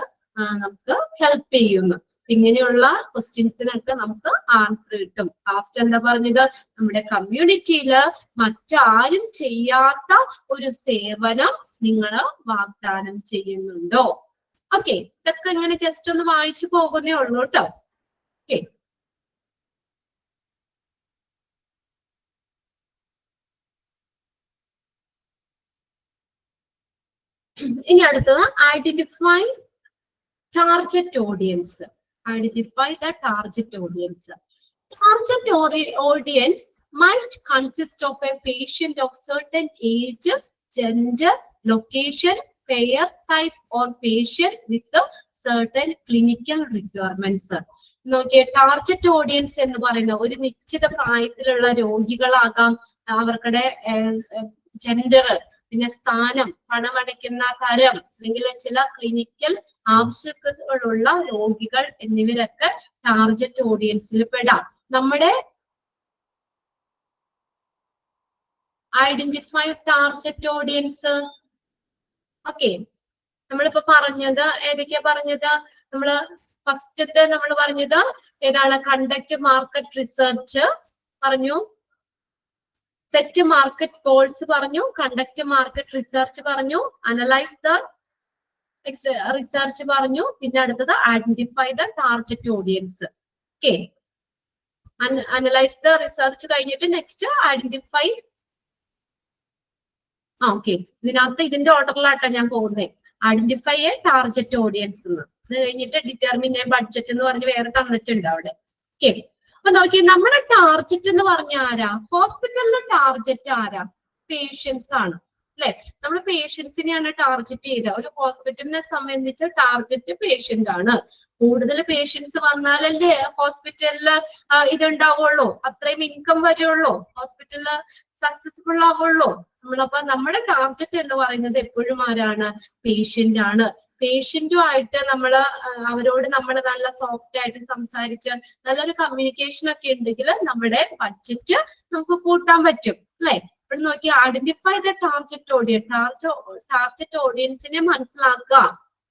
നമുക്ക് ഹെൽപ്പ് ചെയ്യുന്നു. ഇങ്ങനെയുള്ള ക്വസ്റ്റ്യൻസിനൊക്കെ നമുക്ക് ആൻസർ കിട്ടും. ലാസ്റ്റ് എന്താ പറഞ്ഞത്? നമ്മുടെ കമ്മ്യൂണിറ്റിയിൽ മറ്റാരും ചെയ്യാത്ത ഒരു സേവനം നിങ്ങൾ വാഗ്ദാനം ചെയ്യുന്നുണ്ടോ? ഓക്കെ, ഇതൊക്കെ ഇങ്ങനെ ജസ്റ്റ് ഒന്ന് വായിച്ചു പോകുന്നേ ഉള്ളൂ കേട്ടോ. ഓക്കെ, ഇനി അടുത്തത് identify target audience. Identify the target audience. Target audience might consist of a patient of certain age, gender, location, payer type or patient with certain clinical requirements. നോക്കിയേ, ടാർഗറ്റ് ഓഡിയൻസ് എന്ന് പറയുന്ന ഒരു നിശ്ചിത പ്രായത്തിലുള്ള രോഗികളാകാം, അവരുടെ ജെൻഡർ, പിന്നെ സ്ഥാനം, പണമടയ്ക്കുന്ന തരം, അല്ലെങ്കിൽ ചില ക്ലിനിക്കൽ ആവശ്യകതകളുള്ള രോഗികൾ എന്നിവരൊക്കെ ടാർഗറ്റ് ഓഡിയൻസിൽ പെടാം. നമ്മുടെ ഐഡന്റിഫൈ ടാർഗറ്റ് ഓഡിയൻസ്. ഓക്കെ, നമ്മളിപ്പോ പറഞ്ഞത് ഏതൊക്കെയാ പറഞ്ഞത്? നമ്മള് ഫസ്റ്റത്തെ നമ്മൾ പറഞ്ഞത് ഏതാണ്? കണ്ടക്ട് മാർക്കറ്റ് റിസർച്ച് പറഞ്ഞു, സെറ്റ് മാർക്കറ്റ് ഗോൾസ് പറഞ്ഞു, കണ്ടക്ട് മാർക്കറ്റ് റിസർച്ച് പറഞ്ഞു, അനലൈസ് ദ റിസർച്ച് പറഞ്ഞു, പിന്നെ അടുത്തത് identify the target audience. Okay, analyse the research കഴിഞ്ഞിട്ട് നെക്സ്റ്റ് ഐഡന്റിഫൈ. ഓക്കെ, ഇതിനകത്ത് ഇതിന്റെ ഓർഡറിലാട്ടോ ഞാൻ പോകുന്നത്. ഐഡന്റിഫൈ എ ടാർഗറ്റ് ഓഡിയൻസ് എന്ന്. അത് കഴിഞ്ഞിട്ട് ഡിറ്റർമിൻ എ ബഡ്ജറ്റ് എന്ന് പറഞ്ഞ് വേറെ തന്നിട്ടുണ്ട് അവിടെ. ഓക്കെ, അപ്പൊ നോക്കി, നമ്മുടെ ടാർഗറ്റ് എന്ന് പറഞ്ഞ ആരാ? ഹോസ്പിറ്റലിലെ ടാർഗറ്റ് ആരാ? പേഷ്യൻസ് ആണ് അല്ലെ? നമ്മൾ പേഷ്യൻസിനെയാണ് ടാർഗറ്റ് ചെയ്തത്. ഒരു ഹോസ്പിറ്റലിനെ സംബന്ധിച്ച് ടാർഗറ്റ് പേഷ്യന്റ് ആണ്. കൂടുതൽ പേഷ്യൻസ് വന്നാലല്ലേ ഹോസ്പിറ്റലില് ഇതുണ്ടാവുള്ളൂ, അത്രയും ഇൻകം വരുള്ളൂ, ഹോസ്പിറ്റലില് സക്സസ്ഫുൾ ആവുള്ളൂ. നമ്മളപ്പോ നമ്മുടെ ടാർഗറ്റ് എന്ന് പറയുന്നത് എപ്പോഴും ആരാണ്? പേഷ്യന്റ് ആണ്. പേഷ്യന്റുമായിട്ട് അവരോട് നമ്മൾ നല്ല സോഫ്റ്റ് ആയിട്ട് സംസാരിച്ച് നല്ലൊരു കമ്മ്യൂണിക്കേഷൻ ഒക്കെ ഉണ്ടെങ്കിൽ നമ്മുടെ ബഡ്ജറ്റ് നമുക്ക് കൂട്ടാൻ പറ്റും അല്ലെ? ഇവിടെ നോക്കി, identify the target audience. Target ഓഡിയൻസിനെ മനസ്സിലാക്കുക.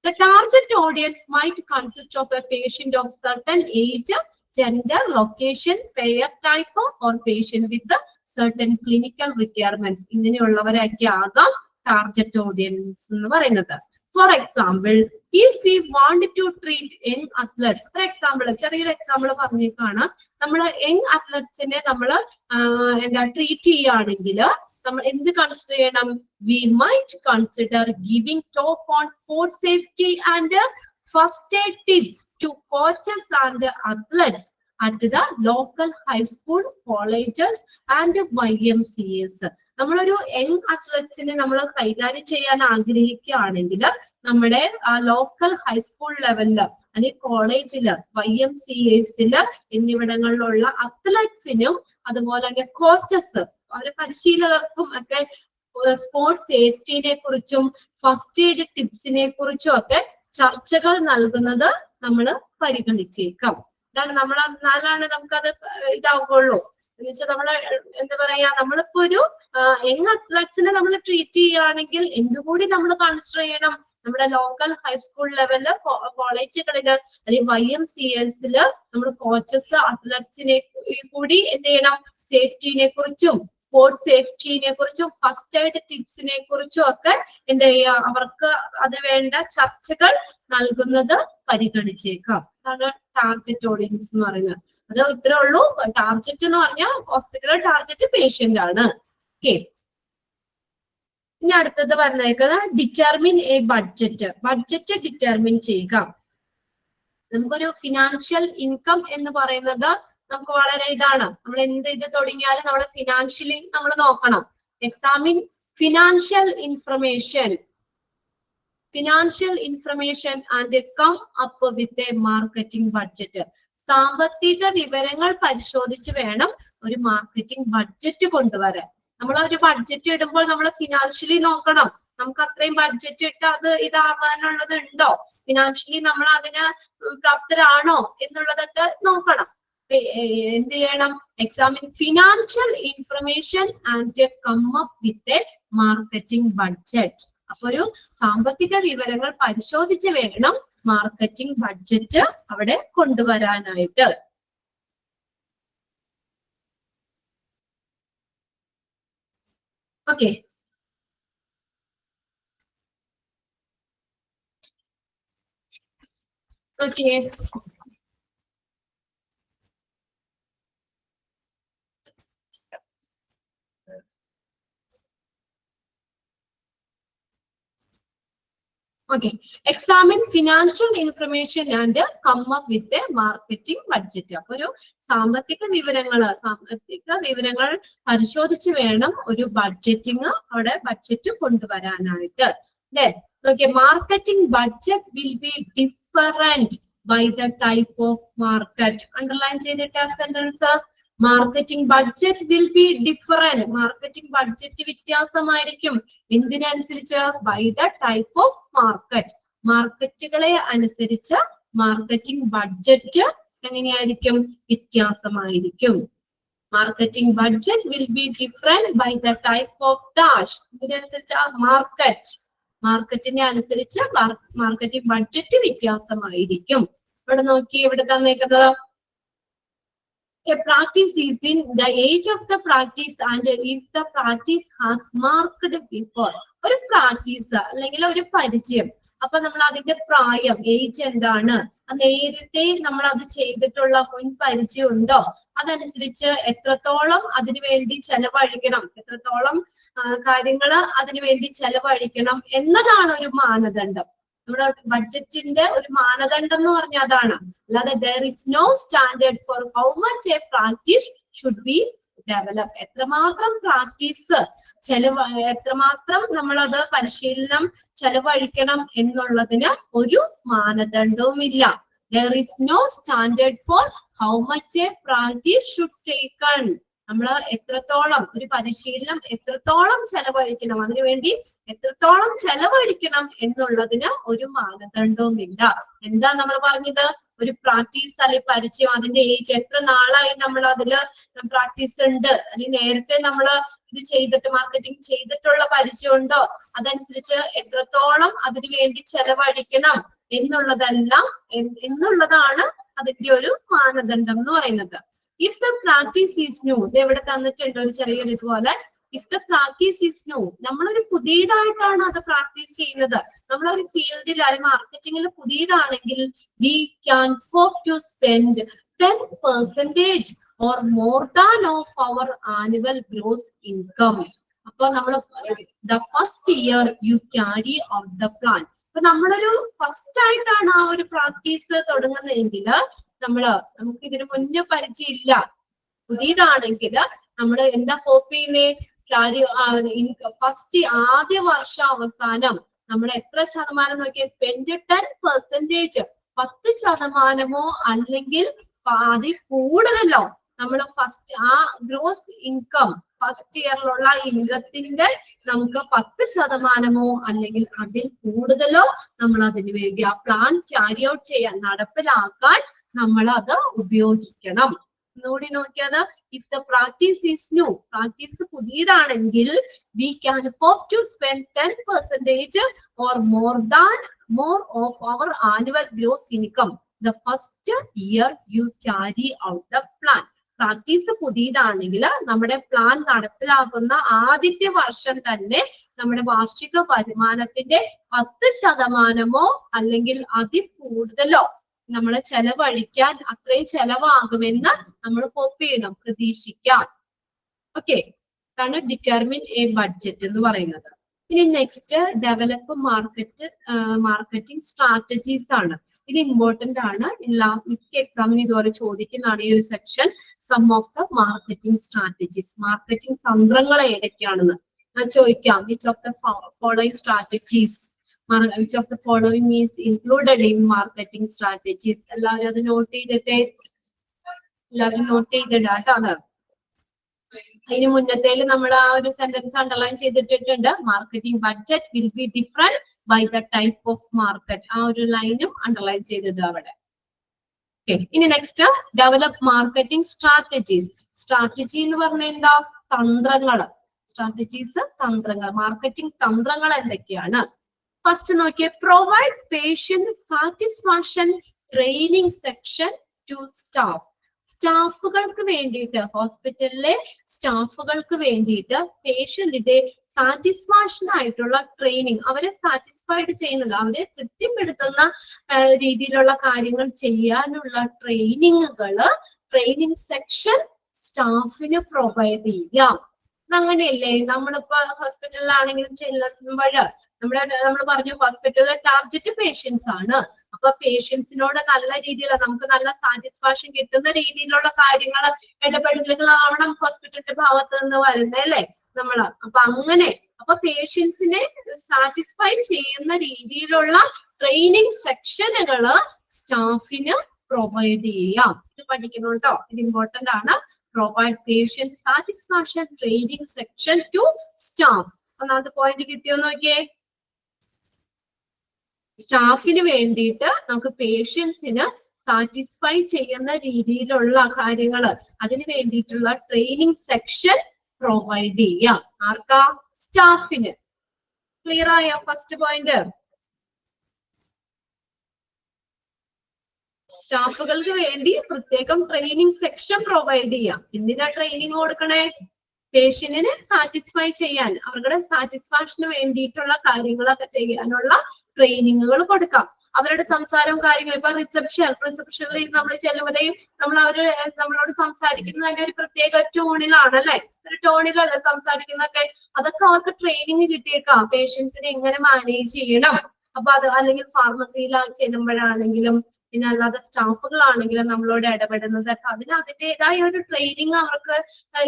The target audience might consist of a patient of certain age, gender, location, payer type, or patient with certain clinical requirements. ഇങ്ങനെയുള്ളവരൊക്കെ ആകാം ടാർഗറ്റ് ഓഡിയൻസ് എന്ന് പറയുന്നത്. For example, if we want to treat young athletes, for example, ചെറിയൊരു example പറഞ്ഞേക്കാണ്. നമ്മൾ young അത്ലറ്റ്സിനെ നമ്മൾ treat ചെയ്യുകയാണെങ്കിൽ നമ്മൾ എന്ത് consider ചെയ്യണം? We might consider giving talk on sports safety and first aid tips to coaches and athletes at the local high school, colleges and YMCAs. നമ്മളൊരു young അത്ലറ്റ്സിനെ നമ്മൾ കൈകാര്യം ചെയ്യാൻ ആഗ്രഹിക്കുകയാണെങ്കിൽ നമ്മുടെ ലോക്കൽ ഹൈസ്കൂൾ ലെവലില് അല്ലെങ്കിൽ കോളേജില്, YMCAസില് എന്നിവിടങ്ങളിലുള്ള അത്ലറ്റ്സിനും അതുപോലെ തന്നെ കോച്ചസ്, അവരെ പരിശീലകർക്കും ഒക്കെ സ്പോർട്സ് സേഫ്റ്റിനെ കുറിച്ചും ഫസ്റ്റ് എയ്ഡ് ടിപ്സിനെ കുറിച്ചും ഒക്കെ ചർച്ചകൾ നൽകുന്നത് നമ്മൾ പരിഗണിച്ചേക്കാം. ഇതാണ് എന്നാലാണ് നമുക്കത് ഇതാവുള്ളൂ. എന്ന് വെച്ചാൽ നമ്മള് എന്താ പറയാ, നമ്മളിപ്പോ ഒരു യങ് അത്ലറ്റ്സിനെ നമ്മൾ ട്രീറ്റ് ചെയ്യുകയാണെങ്കിൽ എന്തുകൂടി നമ്മൾ കൺസിഡർ ചെയ്യണം? നമ്മുടെ ലോക്കൽ ഹൈസ്കൂൾ ലെവലില്, കോളേജുകളില് അല്ലെങ്കിൽ YMCAസില് നമ്മൾ കോച്ചസ് അത്ലറ്റ്സിനെ കൂടി എന്ത് ചെയ്യണം? സേഫ്റ്റിനെ കുറിച്ചും സ്പോർട്സ് സേഫ്റ്റിനെ കുറിച്ചും ഫസ്റ്റ് എയ്ഡ് ടിപ്സിനെ കുറിച്ചും ഒക്കെ എന്താ ചെയ്യുക? അവർക്ക് അത് വേണ്ട ചർച്ചകൾ നൽകുന്നത് പരിഗണിച്ചേക്കാം. അതാണ് ടാർഗറ്റ് ഓഡിയൻസ് എന്ന് പറയുന്നത്. അത് ഇത്രേ ഉള്ളൂ. ടാർഗറ്റ് എന്ന് പറഞ്ഞാൽ ഹോസ്പിറ്റൽ ടാർഗറ്റ് പേഷ്യന്റ് ആണ്. ഓക്കെ, ഇനി അടുത്തത് പറഞ്ഞേക്കുന്നത് determine A budget. Budget determine ചെയ്യുക. നമുക്കൊരു ഫിനാൻഷ്യൽ ഇൻകം എന്ന് പറയുന്നത് നമുക്ക് വളരെ ഇതാണ്. നമ്മൾ എന്ത് ഇത് തുടങ്ങിയാലും നമ്മൾ ഫിനാൻഷ്യലി നമ്മൾ നോക്കണം. Examine financial information and come up with a marketing budget. സാമ്പത്തിക വിവരങ്ങൾ പരിശോധിച്ച് വേണം ഒരു മാർക്കറ്റിംഗ് ബഡ്ജറ്റ് കൊണ്ടുവരാൻ. നമ്മൾ ഒരു ബഡ്ജറ്റ് ഇടുമ്പോൾ നമ്മൾ ഫിനാൻഷ്യലി നോക്കണം. നമുക്ക് അത്രയും ബഡ്ജറ്റ് ഇട്ട് അത് ഇതാവാനുള്ളത് ഉണ്ടോ, ഫിനാൻഷ്യലി നമ്മൾ അതിന് പ്രാപ്തരാണോ എന്നുള്ളതൊക്കെ നോക്കണം. എന്ത് ചെയ്യണം? Examine financial information and come up with a marketing budget. അപ്പൊ ഒരു സാമ്പത്തിക വിവരങ്ങൾ പരിശോധിച്ച് വേണം മാർക്കറ്റിംഗ് ബഡ്ജറ്റ് അവിടെ കൊണ്ടുവരാനായിട്ട്. Okay, okay, Okay, examine financial information and come up with a marketing budget. അപ്പൊ ഒരു സാമ്പത്തിക വിവരങ്ങൾ പരിശോധിച്ച് വേണം ഒരു ബഡ്ജറ്റിംഗ് അവിടെ ബഡ്ജറ്റ് കൊണ്ടുവരാനായിട്ട്. Okay, marketing budget will be different by the type of market. Underline ചെയ്തിട്ട് ആ sentence. Marketing budget will be different. Marketing budget വ്യത്യാസമായിരിക്കും. എന്തിനനുസരിച്ച്? By the type of market. മാർക്കറ്റുകളെ അനുസരിച്ച് മാർക്കറ്റിംഗ് ബഡ്ജറ്റ് എങ്ങനെയായിരിക്കും? വ്യത്യാസമായിരിക്കും. Marketing budget will be different by the type of dash. ഇതിനനുസരിച്ച് ആ മാർക്കറ്റിനെ അനുസരിച്ച് മാർക്കറ്റിംഗ് ബഡ്ജറ്റ് വ്യത്യാസമായിരിക്കും. ഇവിടെ നോക്കി ഇവിടെ തന്നേക്കുന്നത് a practice is in the age of the practice and if the practice has marked before. ഒരു പ്രാക്ടീസ് അല്ലെങ്കിൽ ഒരു പരിചയം, അപ്പൊ നമ്മൾ അതിന്റെ പ്രായം ഏജ് എന്താണ്, നേരത്തെ നമ്മൾ അത് ചെയ്തിട്ടുള്ള മുൻ പരിചയം ഉണ്ടോ, അതനുസരിച്ച് എത്രത്തോളം അതിനു വേണ്ടി ചെലവഴിക്കണം, എത്രത്തോളം കാര്യങ്ങൾ അതിനു വേണ്ടി ചെലവഴിക്കണം എന്നതാണ് ഒരു മാനദണ്ഡം. നമ്മുടെ ബഡ്ജറ്റിന്റെ ഒരു മാനദണ്ഡം എന്ന് പറഞ്ഞാൽ അതാണ്. അല്ലാതെ there is no standard for how much a practice should be developed. എത്രമാത്രം പ്രാക്ടീസ് എത്രമാത്രം നമ്മളത് പരിശീലനം ചെലവഴിക്കണം എന്നുള്ളതിന് ഒരു മാനദണ്ഡവുമില്ല. There is no standard for how much a practice should taken. നമ്മൾ എത്രത്തോളം ഒരു പരിശീലനം എത്രത്തോളം ചെലവഴിക്കണം, അതിനുവേണ്ടി എത്രത്തോളം ചെലവഴിക്കണം എന്നുള്ളതിന് ഒരു മാനദണ്ഡവുമില്ല. എന്താ നമ്മൾ പറഞ്ഞത്, ഒരു പ്രാക്ടീസ് അല്ലെങ്കിൽ പരിചയം, അതിന്റെ ഏജ് എത്ര നാളായി നമ്മൾ അതില് പ്രാക്ടീസ് ഉണ്ട്, അല്ലെങ്കിൽ നേരത്തെ നമ്മൾ ഇത് ചെയ്തിട്ട് മാർക്കറ്റിംഗ് ചെയ്തിട്ടുള്ള പരിചയം ഉണ്ടോ, അതനുസരിച്ച് എത്രത്തോളം അതിനു വേണ്ടി ചെലവഴിക്കണം എന്നുള്ളതാണ് അതിന്റെ ഒരു മാനദണ്ഡം എന്ന് പറയുന്നത്. If the practice is new, ഇത് ഇവിടെ തന്നിട്ടുണ്ട് ഒരു ചെറിയൊരു ഇതുപോലെ. If the practice is new, നമ്മളൊരു പുതിയതായിട്ടാണ് അത് പ്രാക്ടീസ് ചെയ്യുന്നത്, നമ്മളൊരു ഫീൽഡിൽ അല്ലെങ്കിൽ മാർക്കറ്റിംഗിൽ പുതിയതാണെങ്കിൽ we can hope to spend 10% or more than of our annual gross income. അപ്പൊ നമ്മൾ the first year you carry out the plan. അപ്പൊ നമ്മളൊരു ഫസ്റ്റ് ആയിട്ടാണ് ആ ഒരു പ്രാക്ടീസ് തുടങ്ങുന്നതെങ്കിൽ നമുക്ക് ഇതിന് മുന്നേ പരിചയം ഇല്ല, പുതിയതാണെങ്കിൽ നമ്മൾ എന്താ ഹോപ്പ് ചെയ്യുന്നേ, ഫസ്റ്റ് ആദ്യ വർഷ അവസാനം നമ്മൾ എത്ര ശതമാനം നോക്കിയാൽ സ്പെൻഡ് 10%, 10% അല്ലെങ്കിൽ അതിൽ കൂടുതലോ നമ്മൾ ഫസ്റ്റ് ആ ഗ്രോസ് ഇൻകം ഫസ്റ്റ് ഇയറിലുള്ള ഇൻകത്തിന്റെ നമുക്ക് 10% അല്ലെങ്കിൽ അതിൽ കൂടുതലോ നമ്മൾ അതിനു വേണ്ടി ആ പ്ലാൻ ക്യാരി ഔട്ട് ചെയ്യാൻ നടപ്പിലാക്കാൻ നമ്മൾ അത് ഉപയോഗിക്കണം. ഒന്നുകൂടി നോക്കിയത്, if the practice is new, practice പുതിയതാണെങ്കിൽ we can hope to spend 10% or more of our annual gross income the first year you carry out the plan. Practice പുതിയതാണെങ്കിൽ നമ്മുടെ പ്ലാൻ നടപ്പിലാക്കുന്ന ആദ്യത്തെ വർഷം തന്നെ നമ്മുടെ വാർഷിക വരുമാനത്തിന്റെ 10% അല്ലെങ്കിൽ അതിൽ കൂടുതലോ നമ്മൾ ചെലവഴിക്കാൻ അത്രയും ചെലവാകുമെന്ന് നമ്മൾ ഹോപ്പ് ചെയ്യണം, പ്രതീക്ഷിക്കാം. ഓക്കെ, ഇതാണ് ഡിറ്റർമിൻ എ ബഡ്ജറ്റ് എന്ന് പറയുന്നത്. ഇനി നെക്സ്റ്റ് ഡെവലപ്പ് മാർക്കറ്റിംഗ് സ്ട്രാറ്റജീസ് ആണ്. ഇത് ഇമ്പോർട്ടന്റ് ആണ്, മിക്ക എക്സാമിന് ഇതുപോലെ ചോദിക്കുന്നതാണ് ഈ ഒരു section. Some of the marketing strategies, marketing തന്ത്രങ്ങൾ ഏതൊക്കെയാണെന്ന് ഞാൻ ചോദിക്കാം. Which of the following strategies, which of the following is included in marketing strategies? എല്ലാവരും അത് നോട്ട് ചെയ്തിട്ടേ, എല്ലാവരും നോട്ട് ചെയ്തിടാട്ടാണ്. അതിന് മുന്നത്തേല് നമ്മൾ ആ ഒരു സെന്റൻസ് അണ്ടർലൈൻ ചെയ്തിട്ടിട്ടുണ്ട്. Marketing budget will be different by the type of market, ആ ഒരു ലൈനും അണ്ടർലൈൻ ചെയ്തിട്ട് അവിടെ. ഇനി next develop marketing strategies. Strategy എന്ന് പറഞ്ഞാൽ എന്താ, തന്ത്രങ്ങള്. സ്ട്രാറ്റജീസ് തന്ത്രങ്ങൾ, മാർക്കറ്റിംഗ് തന്ത്രങ്ങൾ എന്തൊക്കെയാണ്? ഫസ്റ്റ് നോക്കിയേ, provide patient satisfaction training section to staff. സ്റ്റാഫുകൾക്ക് വേണ്ടിയിട്ട്, ഹോസ്പിറ്റലിലെ സ്റ്റാഫുകൾക്ക് വേണ്ടിയിട്ട് പേഷ്യന്റിന്റെ സാറ്റിസ്ഫാക്ഷൻ ആയിട്ടുള്ള ട്രെയിനിങ്, അവരെ സാറ്റിസ്ഫൈഡ് ചെയ്യുന്നില്ല, അവരെ തൃപ്തിപ്പെടുത്തുന്ന രീതിയിലുള്ള കാര്യങ്ങൾ ചെയ്യാനുള്ള ട്രെയിനിങ് സെക്ഷൻ സ്റ്റാഫിന് പ്രൊവൈഡ് ചെയ്യാം. അങ്ങനെയല്ലേ നമ്മളിപ്പോ ഹോസ്പിറ്റലിലാണെങ്കിലും ചെല്ലുമ്പോൾ നമ്മൾ പറഞ്ഞു ഹോസ്പിറ്റലിലെ ടാർഗറ്റ് പേഷ്യൻസ് ആണ്. അപ്പൊ പേഷ്യൻസിനോട് നല്ല രീതിയിൽ നമുക്ക് നല്ല സാറ്റിസ്ഫാക്ഷൻ കിട്ടുന്ന രീതിയിലുള്ള കാര്യങ്ങൾ ഇടപെടലുകളാവണം ഹോസ്പിറ്റലിന്റെ ഭാഗത്ത് നിന്ന് വരുന്നല്ലേ നമ്മള്. അപ്പൊ പേഷ്യൻസിനെ സാറ്റിസ്ഫൈ ചെയ്യുന്ന രീതിയിലുള്ള ട്രെയിനിങ് സെക്ഷനുകള് സ്റ്റാഫിന് പ്രൊവൈഡ് ചെയ്യാം. ഇത് പഠിക്കണം കേട്ടോ, ഇത് ഇമ്പോർട്ടന്റ് ആണ്. Provide patient satisfaction training section to staff. ഒന്നാമത്തെ പോയിന്റ് കിട്ടിയോ നോക്കിയേ, സ്റ്റാഫിന് വേണ്ടിയിട്ട് നമുക്ക് പേഷ്യൻസിന് സാറ്റിസ്ഫൈ ചെയ്യുന്ന രീതിയിലുള്ള കാര്യങ്ങൾ അതിന് വേണ്ടിയിട്ടുള്ള ട്രെയിനിങ് സെക്ഷൻ പ്രൊവൈഡ് ചെയ്യാം. ആർക്കാ? സ്റ്റാഫിന്. ക്ലിയർ ആയോ ഫസ്റ്റ് പോയിന്റ്? സ്റ്റാഫുകൾക്ക് വേണ്ടി പ്രത്യേകം ട്രെയിനിങ് സെക്ഷൻ പ്രൊവൈഡ് ചെയ്യാം. എന്തിനാ ട്രെയിനിങ് കൊടുക്കണേ? പേഷ്യന്റിനെ സാറ്റിസ്ഫൈ ചെയ്യാൻ, അവരുടെ സാറ്റിസ്ഫാക്ഷന് വേണ്ടിയിട്ടുള്ള കാര്യങ്ങളൊക്കെ ചെയ്യാനുള്ള ട്രെയിനിങ്ങുകൾ കൊടുക്കാം. അവരുടെ സംസാരവും കാര്യങ്ങളും ഇപ്പൊ റിസപ്ഷനിൽ നമ്മൾ ചെല്ലുമ്പോഴേയും നമ്മളോട് സംസാരിക്കുന്നത് തന്നെ ഒരു പ്രത്യേക ടോണിലാണ് അല്ലെ, ഒരു ടോണിലല്ല സംസാരിക്കുന്നതൊക്കെ. അതൊക്കെ അവർക്ക് ട്രെയിനിങ് കിട്ടിയേക്കാം. പേഷ്യൻസിനെ എങ്ങനെ മാനേജ് ചെയ്യണം, അപ്പൊ അത് അല്ലെങ്കിൽ ഫാർമസിയിൽ ചെല്ലുമ്പോഴാണെങ്കിലും പിന്നെ അല്ലാതെ സ്റ്റാഫുകളാണെങ്കിലും നമ്മളോട് ഇടപെടുന്നതൊക്കെ അതിൻ്റെതായ ഒരു ട്രെയിനിങ് അവർക്ക്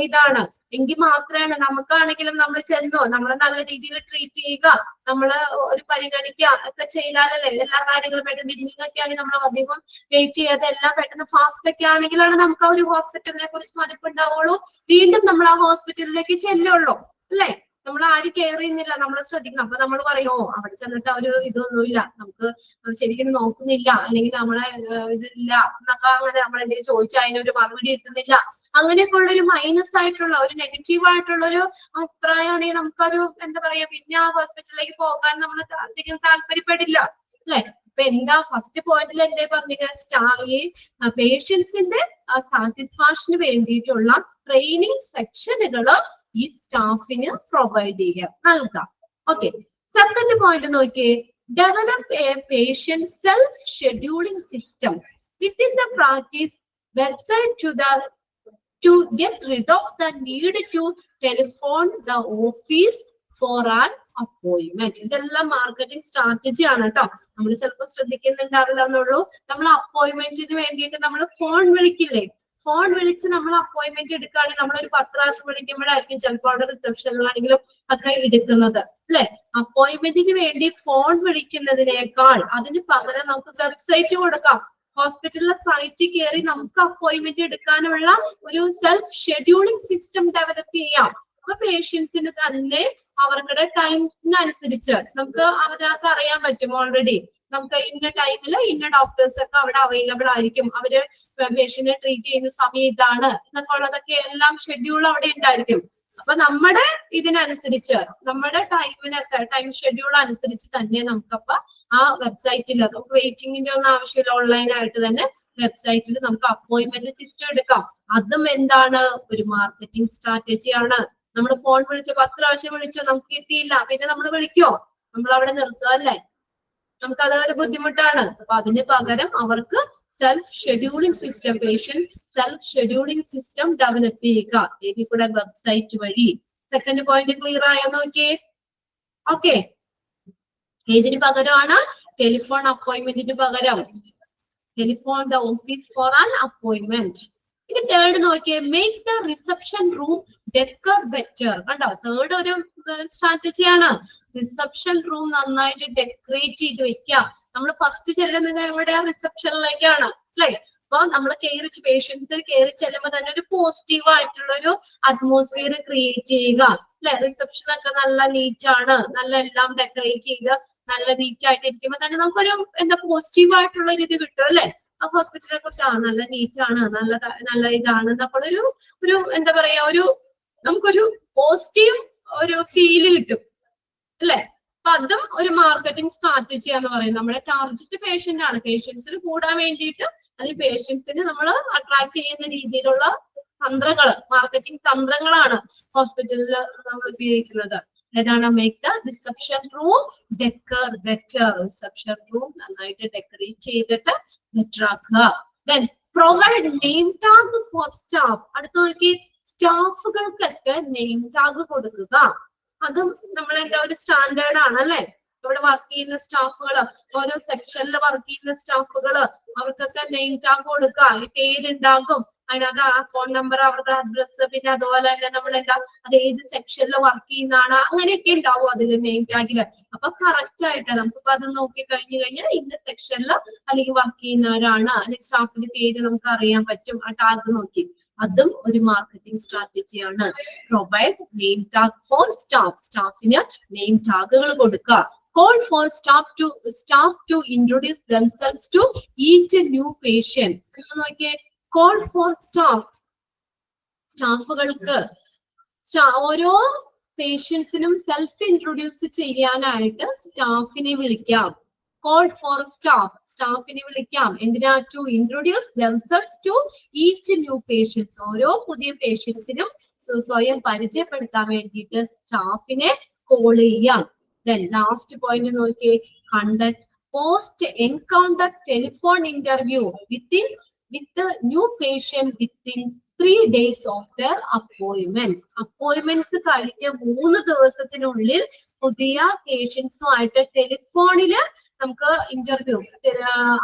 ഇതാണ്. എങ്കിൽ മാത്രമാണ് നമുക്കാണെങ്കിലും നമ്മൾ ചെന്നോ നമ്മളെ നല്ല രീതിയിൽ ട്രീറ്റ് ചെയ്യുക, നമ്മള് ഒരു പരിഗണിക്കുക ഒക്കെ ചെയ്താലല്ലേ എല്ലാ കാര്യങ്ങളും പെട്ടെന്ന് ബില്ലിംഗ് ആണെങ്കിൽ നമ്മൾ അധികം വെയിറ്റ് ചെയ്യാതെ എല്ലാം പെട്ടെന്ന് ഫാസ്റ്റ് ഒക്കെ ആണെങ്കിലാണ് നമുക്ക് ആ ഒരു ഹോസ്പിറ്റലിനെ കുറിച്ച് മതിപ്പുണ്ടാവുള്ളൂ, വീണ്ടും നമ്മൾ ആ ഹോസ്പിറ്റലിലേക്ക് ചെല്ലുള്ളൂ അല്ലേ. നമ്മൾ ആരും കെയർ ചെയ്യുന്നില്ല, നമ്മൾ ശ്രദ്ധിക്കണം. അപ്പൊ നമ്മൾ പറയും, ഓ അവിടെ ചെന്നിട്ട് അവര് ഇതൊന്നുമില്ല, നമുക്ക് ശരിക്കും നോക്കുന്നില്ല, അല്ലെങ്കിൽ നമ്മളെ ഇതില്ല എന്നൊക്കെ അങ്ങനെ നമ്മളെന്തെങ്കിലും ചോദിച്ചാൽ അതിനൊരു മറുപടി കിട്ടുന്നില്ല. അങ്ങനെയൊക്കെ ഉള്ള ഒരു മൈനസ് ആയിട്ടുള്ള ഒരു നെഗറ്റീവ് ആയിട്ടുള്ള ഒരു അഭിപ്രായമാണെങ്കിൽ നമുക്കൊരു എന്താ പറയാ, പിന്നെ ആ ഹോസ്പിറ്റലിലേക്ക് പോകാൻ നമ്മൾ അധികം താല്പര്യപ്പെടില്ല അല്ലെ. അപ്പൊ എന്താ ഫസ്റ്റ് പോയിന്റിൽ എന്തേ പറഞ്ഞത്? ഈ പേഷ്യൻസിന്റെ സാറ്റിസ്ഫാക്ഷന് വേണ്ടിയിട്ടുള്ള ട്രെയിനിങ് സെക്ഷനുകള് ഈ സ്റ്റാഫിന് പ്രൊവൈഡ് ചെയ്യുക, നൽകാം. ഓക്കെ, സെക്കൻഡ് പോയിന്റ് നോക്കിയേ. Develop A patient self scheduling system within the practice website to get rid of the need to telephone the office for an appointment. ഇതെല്ലാം മാർക്കറ്റിംഗ് സ്ട്രാറ്റജി ആണ് കേട്ടോ. നമ്മൾ ചിലപ്പോൾ ശ്രദ്ധിക്കുന്നുണ്ടാവില്ല എന്നുള്ളൂ. നമ്മൾ അപ്പോയിന്റ്മെന്റിന് വേണ്ടിയിട്ട് നമ്മൾ ഫോൺ വിളിക്കില്ലേ, ഫോൺ വിളിച്ച് നമ്മൾ അപ്പോയിന്റ്മെന്റ് എടുക്കുകയാണെങ്കിൽ നമ്മളൊരു 10 പ്രാവശ്യം വിളിക്കുമ്പോഴായിരിക്കും ചിലപ്പോൾ അവിടെ റിസപ്ഷനിലാണെങ്കിലും അത്ര എടുക്കുന്നത് അല്ലെ. അപ്പോയിന്റ്മെന്റിന് വേണ്ടി ഫോൺ വിളിക്കുന്നതിനേക്കാൾ അതിന് പകരം നമുക്ക് വെബ്സൈറ്റ് കൊടുക്കാം. ഹോസ്പിറ്റലിലെ സൈറ്റിൽ കയറി നമുക്ക് അപ്പോയിന്റ്മെന്റ് എടുക്കാനുള്ള ഒരു സെൽഫ് ഷെഡ്യൂളിംഗ് സിസ്റ്റം ഡെവലപ്പ് ചെയ്യാം. അപ്പൊ പേഷ്യൻസിന് തന്നെ അവരുടെ ടൈമിനനുസരിച്ച് നമുക്ക് അതിനകത്ത് അറിയാൻ പറ്റും. ഓൾറെഡി നമുക്ക് ഇന്ന ടൈമില് ഇന്ന ഡോക്ടേഴ്സ് ഒക്കെ അവിടെ അവൈലബിൾ ആയിരിക്കും, അവര് പേഷ്യന്റിനെ ട്രീറ്റ് ചെയ്യുന്ന സമയം ഇതാണ് എന്നൊക്കെ ഉള്ളതൊക്കെ എല്ലാം ഷെഡ്യൂൾ അവിടെ ഉണ്ടായിരിക്കും. അപ്പൊ നമ്മുടെ ഇതിനനുസരിച്ച് നമ്മുടെ ടൈം ഷെഡ്യൂൾ അനുസരിച്ച് തന്നെ നമുക്കപ്പൊ ആ വെബ്സൈറ്റിൽ നമുക്ക് വെയിറ്റിംഗിന്റെ ഒന്നും ആവശ്യമില്ല, ഓൺലൈനായിട്ട് തന്നെ വെബ്സൈറ്റിൽ നമുക്ക് അപ്പോയിന്റ്മെന്റ് സിസ്റ്റം എടുക്കാം. അതും എന്താണ്, ഒരു മാർക്കറ്റിംഗ് സ്ട്രാറ്റജിയാണ്. നമ്മൾ ഫോൺ വിളിച്ച് 10 പ്രാവശ്യം വിളിച്ചോ നമുക്ക് കിട്ടിയില്ല, പിന്നെ നമ്മൾ വിളിക്കോ? നമ്മൾ അവിടെ നിർത്തുക അല്ലേ, നമുക്ക് അതൊരു ബുദ്ധിമുട്ടാണ്. അപ്പൊ അതിന് പകരം അവർക്ക് self scheduling system, patient self scheduling system develop ചെയ്യുക, ഇതിൽ കൂടെ വെബ്സൈറ്റ് വഴി. സെക്കൻഡ് പോയിന്റ് ക്ലിയർ ആയോ നോക്കിയേ. ഓക്കെ, ഏതിന് പകരമാണ്? ടെലിഫോൺ അപ്പോയിന്റ്മെന്റിന് പകരം telephone the office for an appointment. ഇനി തേർഡ് നോക്കിയേ. Make the reception room decor better. കണ്ടോ, തേർഡ് ഒരു സ്ട്രാറ്റജിയാണ്. റിസപ്ഷൻ റൂം നന്നായിട്ട് ഡെക്കറേറ്റ് ചെയ്ത് വെക്കുക. നമ്മൾ ഫസ്റ്റ് ചെല്ലുന്നത് എവിടെ? റിസപ്ഷനിലേക്കാണ് അല്ലെ. അപ്പൊ നമ്മൾ പേഷ്യൻസിന് കയറി ചെല്ലുമ്പോൾ തന്നെ ഒരു പോസിറ്റീവ് ആയിട്ടുള്ള ഒരു അറ്റ്മോസ്ഫിയർ ക്രിയേറ്റ് ചെയ്യുക അല്ലെ. റിസപ്ഷനൊക്കെ നല്ല നീറ്റ് ആണ്, നല്ല എല്ലാം ഡെക്കറേറ്റ് ചെയ്ത് നല്ല നീറ്റ് ആയിട്ട് ഇരിക്കുമ്പോൾ തന്നെ നമുക്കൊരു എന്താ പോസിറ്റീവ് ആയിട്ടുള്ള ഒരു ഇത് കിട്ടും അല്ലെ. ആ ഹോസ്പിറ്റലിനെ കുറിച്ച് നല്ല നീറ്റ് ആണ്, നല്ല ഇതാണ് എന്നൊക്കെ ഒരു എന്താ പറയാ, നമുക്കൊരു പോസിറ്റീവ് ഒരു ഫീല് കിട്ടും അല്ലെ. അപ്പൊ അതും ഒരു മാർക്കറ്റിംഗ് സ്ട്രാറ്റജി എന്ന് പറയും. നമ്മുടെ ടാർഗറ്റ് പേഷ്യന്റ് ആണ്. പേഷ്യൻസിന് കൂടാൻ വേണ്ടിയിട്ട് അല്ലെങ്കിൽ പേഷ്യൻസിന് നമ്മൾ അട്രാക്ട് ചെയ്യുന്ന രീതിയിലുള്ള തന്ത്രങ്ങള്, മാർക്കറ്റിംഗ് തന്ത്രങ്ങളാണ് ഹോസ്പിറ്റലിൽ നമ്മൾ ഉപയോഗിക്കുന്നത്. ഏതാണ്? Make the reception room decor better. Reception room നന്നായിട്ട് ഡെക്കറേറ്റ് ചെയ്തിട്ട് ബെറ്റർ ആക്കുക. Then provide name tag for staff. അടുത്ത നോക്കി, സ്റ്റാഫുകൾക്കൊക്കെ നെയിം ടാഗ് കൊടുക്കുക. അതും നമ്മളെന്താ ഒരു സ്റ്റാൻഡേർഡ് ആണ് അല്ലെ. ഇവിടെ വർക്ക് ചെയ്യുന്ന സ്റ്റാഫുകള്, ഓരോ സെക്ഷനിൽ വർക്ക് ചെയ്യുന്ന സ്റ്റാഫുകള്, അവർക്കൊക്കെ നെയിം ടാഗ് കൊടുക്കുക. ഈ പേരുണ്ടാകും, അതിനകത്ത് ആ ഫോൺ നമ്പർ, അവരുടെ അഡ്രസ്സ്, പിന്നെ അതുപോലെ തന്നെ നമ്മളെന്താ അത് ഏത് സെക്ഷനിൽ വർക്ക് ചെയ്യുന്നതാണ്, അങ്ങനെയൊക്കെ ഉണ്ടാവും അതില് നെയിം ടാഗില്. അപ്പൊ കറക്റ്റ് ആയിട്ട് നമുക്കിപ്പോ അത് നോക്കി കഴിഞ്ഞാൽ ഇന്ന സെക്ഷനിൽ അല്ലെങ്കിൽ വർക്ക് ചെയ്യുന്നവരാണ്, അല്ലെങ്കിൽ സ്റ്റാഫിന്റെ പേര് നമുക്ക് അറിയാൻ പറ്റും ആ ടാഗ് നോക്കി. അതും ഒരു മാർക്കറ്റിംഗ് സ്ട്രാറ്റജിയാണ്. Provide name tag for staff. സ്റ്റാഫിന് നെയിം ടാഗുകൾ കൊടുക്കുക. Call for staff to introduce themselves to each new patient. Call for സ്റ്റാഫുകൾക്ക് ഓരോ പേഷ്യൻസിനും സെൽഫ് ഇൻട്രൊഡ്യൂസ് ചെയ്യാനായിട്ട് സ്റ്റാഫിനെ വിളിക്കാം. Call for സ്റ്റാഫിനെ വിളിക്കാം. എന്തിനാ? To introduce themselves to each new patients. ഓരോ പുതിയ പേഷ്യൻസിനും സ്വയം പരിചയപ്പെടുത്താൻ വേണ്ടിയിട്ട് സ്റ്റാഫിനെ കോൾ ചെയ്യാം. Then last point നോക്കിയേ, conduct post encounter telephone interview with the new patient within 3 days of their appointments. Appointments കഴിഞ്ഞ 3 ദിവസത്തിനുള്ളിൽ പുതിയ പേഷ്യൻസുമായിട്ട് ടെലിഫോണില് നമുക്ക് ഇന്റർവ്യൂ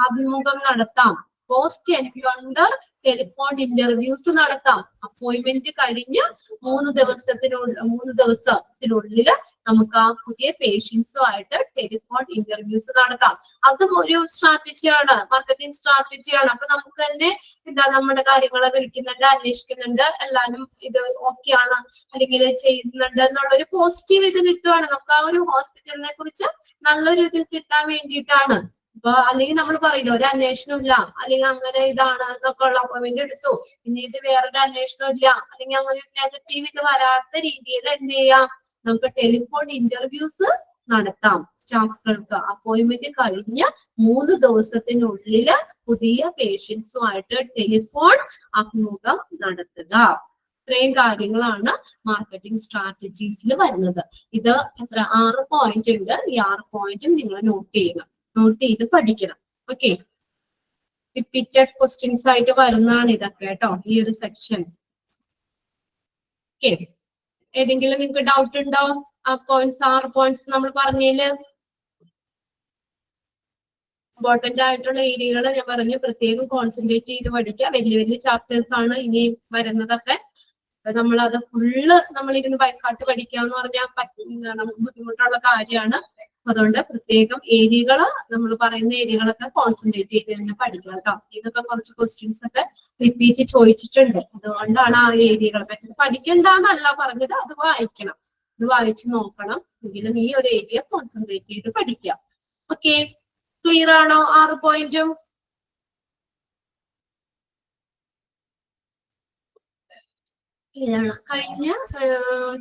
അഭിമുഖം നടത്താം. പോസ്റ്റ് എൻകൗണ്ടർ ടെലിഫോൺ ഇന്റർവ്യൂസ് നടത്താം. അപ്പോയിന്റ്മെന്റ് കഴിഞ്ഞ് 3 ദിവസത്തിനുള്ളിൽ നമുക്ക് ആ പുതിയ പേഷ്യൻസുമായിട്ട് ടെലിഫോൺ ഇന്റർവ്യൂസ് നടത്താം. അതും ഒരു സ്ട്രാറ്റജിയാണ്, മാർക്കറ്റിംഗ് സ്ട്രാറ്റജിയാണ്. അപ്പൊ നമുക്ക് തന്നെ നമ്മുടെ കാര്യങ്ങളെ വിളിക്കുന്നുണ്ട്, അന്വേഷിക്കുന്നുണ്ട്, എല്ലാവരും ഇത് ഓക്കെ ആണ് അല്ലെങ്കിൽ ചെയ്യുന്നുണ്ട് എന്നുള്ളൊരു പോസിറ്റീവ് ഇത് കിട്ടുവാണ്. നമുക്ക് ആ ഒരു ഹോസ്പിറ്റലിനെ കുറിച്ച് നല്ലൊരു ഇത് കിട്ടാൻ വേണ്ടിയിട്ടാണ്. അപ്പൊ അല്ലെങ്കിൽ നമ്മൾ പറയില്ല ഒരു അന്വേഷണം ഇല്ല, അല്ലെങ്കിൽ അങ്ങനെ ഇതാണ് എന്നൊക്കെ ഉള്ള അപ്പോയിന്റ്മെന്റ് എടുത്തു, പിന്നീട് വേറൊരു അന്വേഷണം ഇല്ല, അല്ലെങ്കിൽ അങ്ങനെ ഒരു നെഗറ്റീവ് ഇത് വരാത്ത രീതിയിൽ എന്ത് ചെയ്യാം, നമുക്ക് ടെലിഫോൺ ഇന്റർവ്യൂസ് നടത്താം. സ്റ്റാഫുകൾക്ക് അപ്പോയിന്റ്മെന്റ് കഴിഞ്ഞ 3 ദിവസത്തിനുള്ളിൽ പുതിയ പേഷ്യൻസുമായിട്ട് ടെലിഫോൺ അഭിമുഖം നടത്തുക. ഇത്രയും കാര്യങ്ങളാണ് മാർക്കറ്റിംഗ് സ്ട്രാറ്റജീസിൽ വരുന്നത്. ഇത് എത്ര 6 പോയിന്റ് ഉണ്ട്. ഈ 6 പോയിന്റും നിങ്ങൾ നോട്ട് ചെയ്യണം, നോട്ട് ചെയ്ത് പഠിക്കണം. ഓക്കെ, റിപ്പീറ്റഡ് ക്വസ്റ്റ്യൻസ് ആയിട്ട് വരുന്നതാണ് ഇതൊക്കെ കേട്ടോ, ഈ ഒരു സെക്ഷൻ. ഓക്കെ, ഏതെങ്കിലും നിങ്ങൾക്ക് ഡൗട്ട് ഉണ്ടോ? ആ പോയിന്റ്സ് 6 പോയിന്റ്സ് നമ്മൾ പറഞ്ഞതില് ഇമ്പോർട്ടന്റ് ആയിട്ടുള്ള ഏരിയകൾ ഞാൻ പറഞ്ഞു, പ്രത്യേകം കോൺസെൻട്രേറ്റ് ചെയ്ത് പഠിക്കുക. വലിയ വലിയ ചാപ്റ്റേഴ്സ് ആണ് ഇനി വരുന്നതൊക്കെ. നമ്മൾ അത് ഫുള്ള് നമ്മളിരുന്ന് ബൈക്കാട്ട് പഠിക്കുക എന്ന് പറഞ്ഞാൽ നമുക്ക് ബുദ്ധിമുട്ടുള്ള കാര്യമാണ്. അതുകൊണ്ട് പ്രത്യേകം ഏരിയകൾ, നമ്മൾ പറയുന്ന ഏരിയകളൊക്കെ കോൺസെൻട്രേറ്റ് ചെയ്ത് തന്നെ പഠിക്കുക കേട്ടോ. ഇതൊക്കെ കുറച്ച് ക്വസ്റ്റ്യൻസ് ഒക്കെ റിപ്പീറ്റ് ചോദിച്ചിട്ടുണ്ട്, അതുകൊണ്ടാണ് ആ ഏരിയകളെ പറ്റി പഠിക്കണ്ടെന്നല്ല പറഞ്ഞത്, അത് വായിക്കണം, ഇത് വായിച്ചു നോക്കണം. എങ്കിലും ഈ ഒരു ഏരിയ കോൺസെൻട്രേറ്റ് ചെയ്ത് പഠിക്കാം. ഓക്കെ, ക്ലിയർ ആണോ 6 പോയിന്റും? ഇതാണ് കഴിഞ്ഞ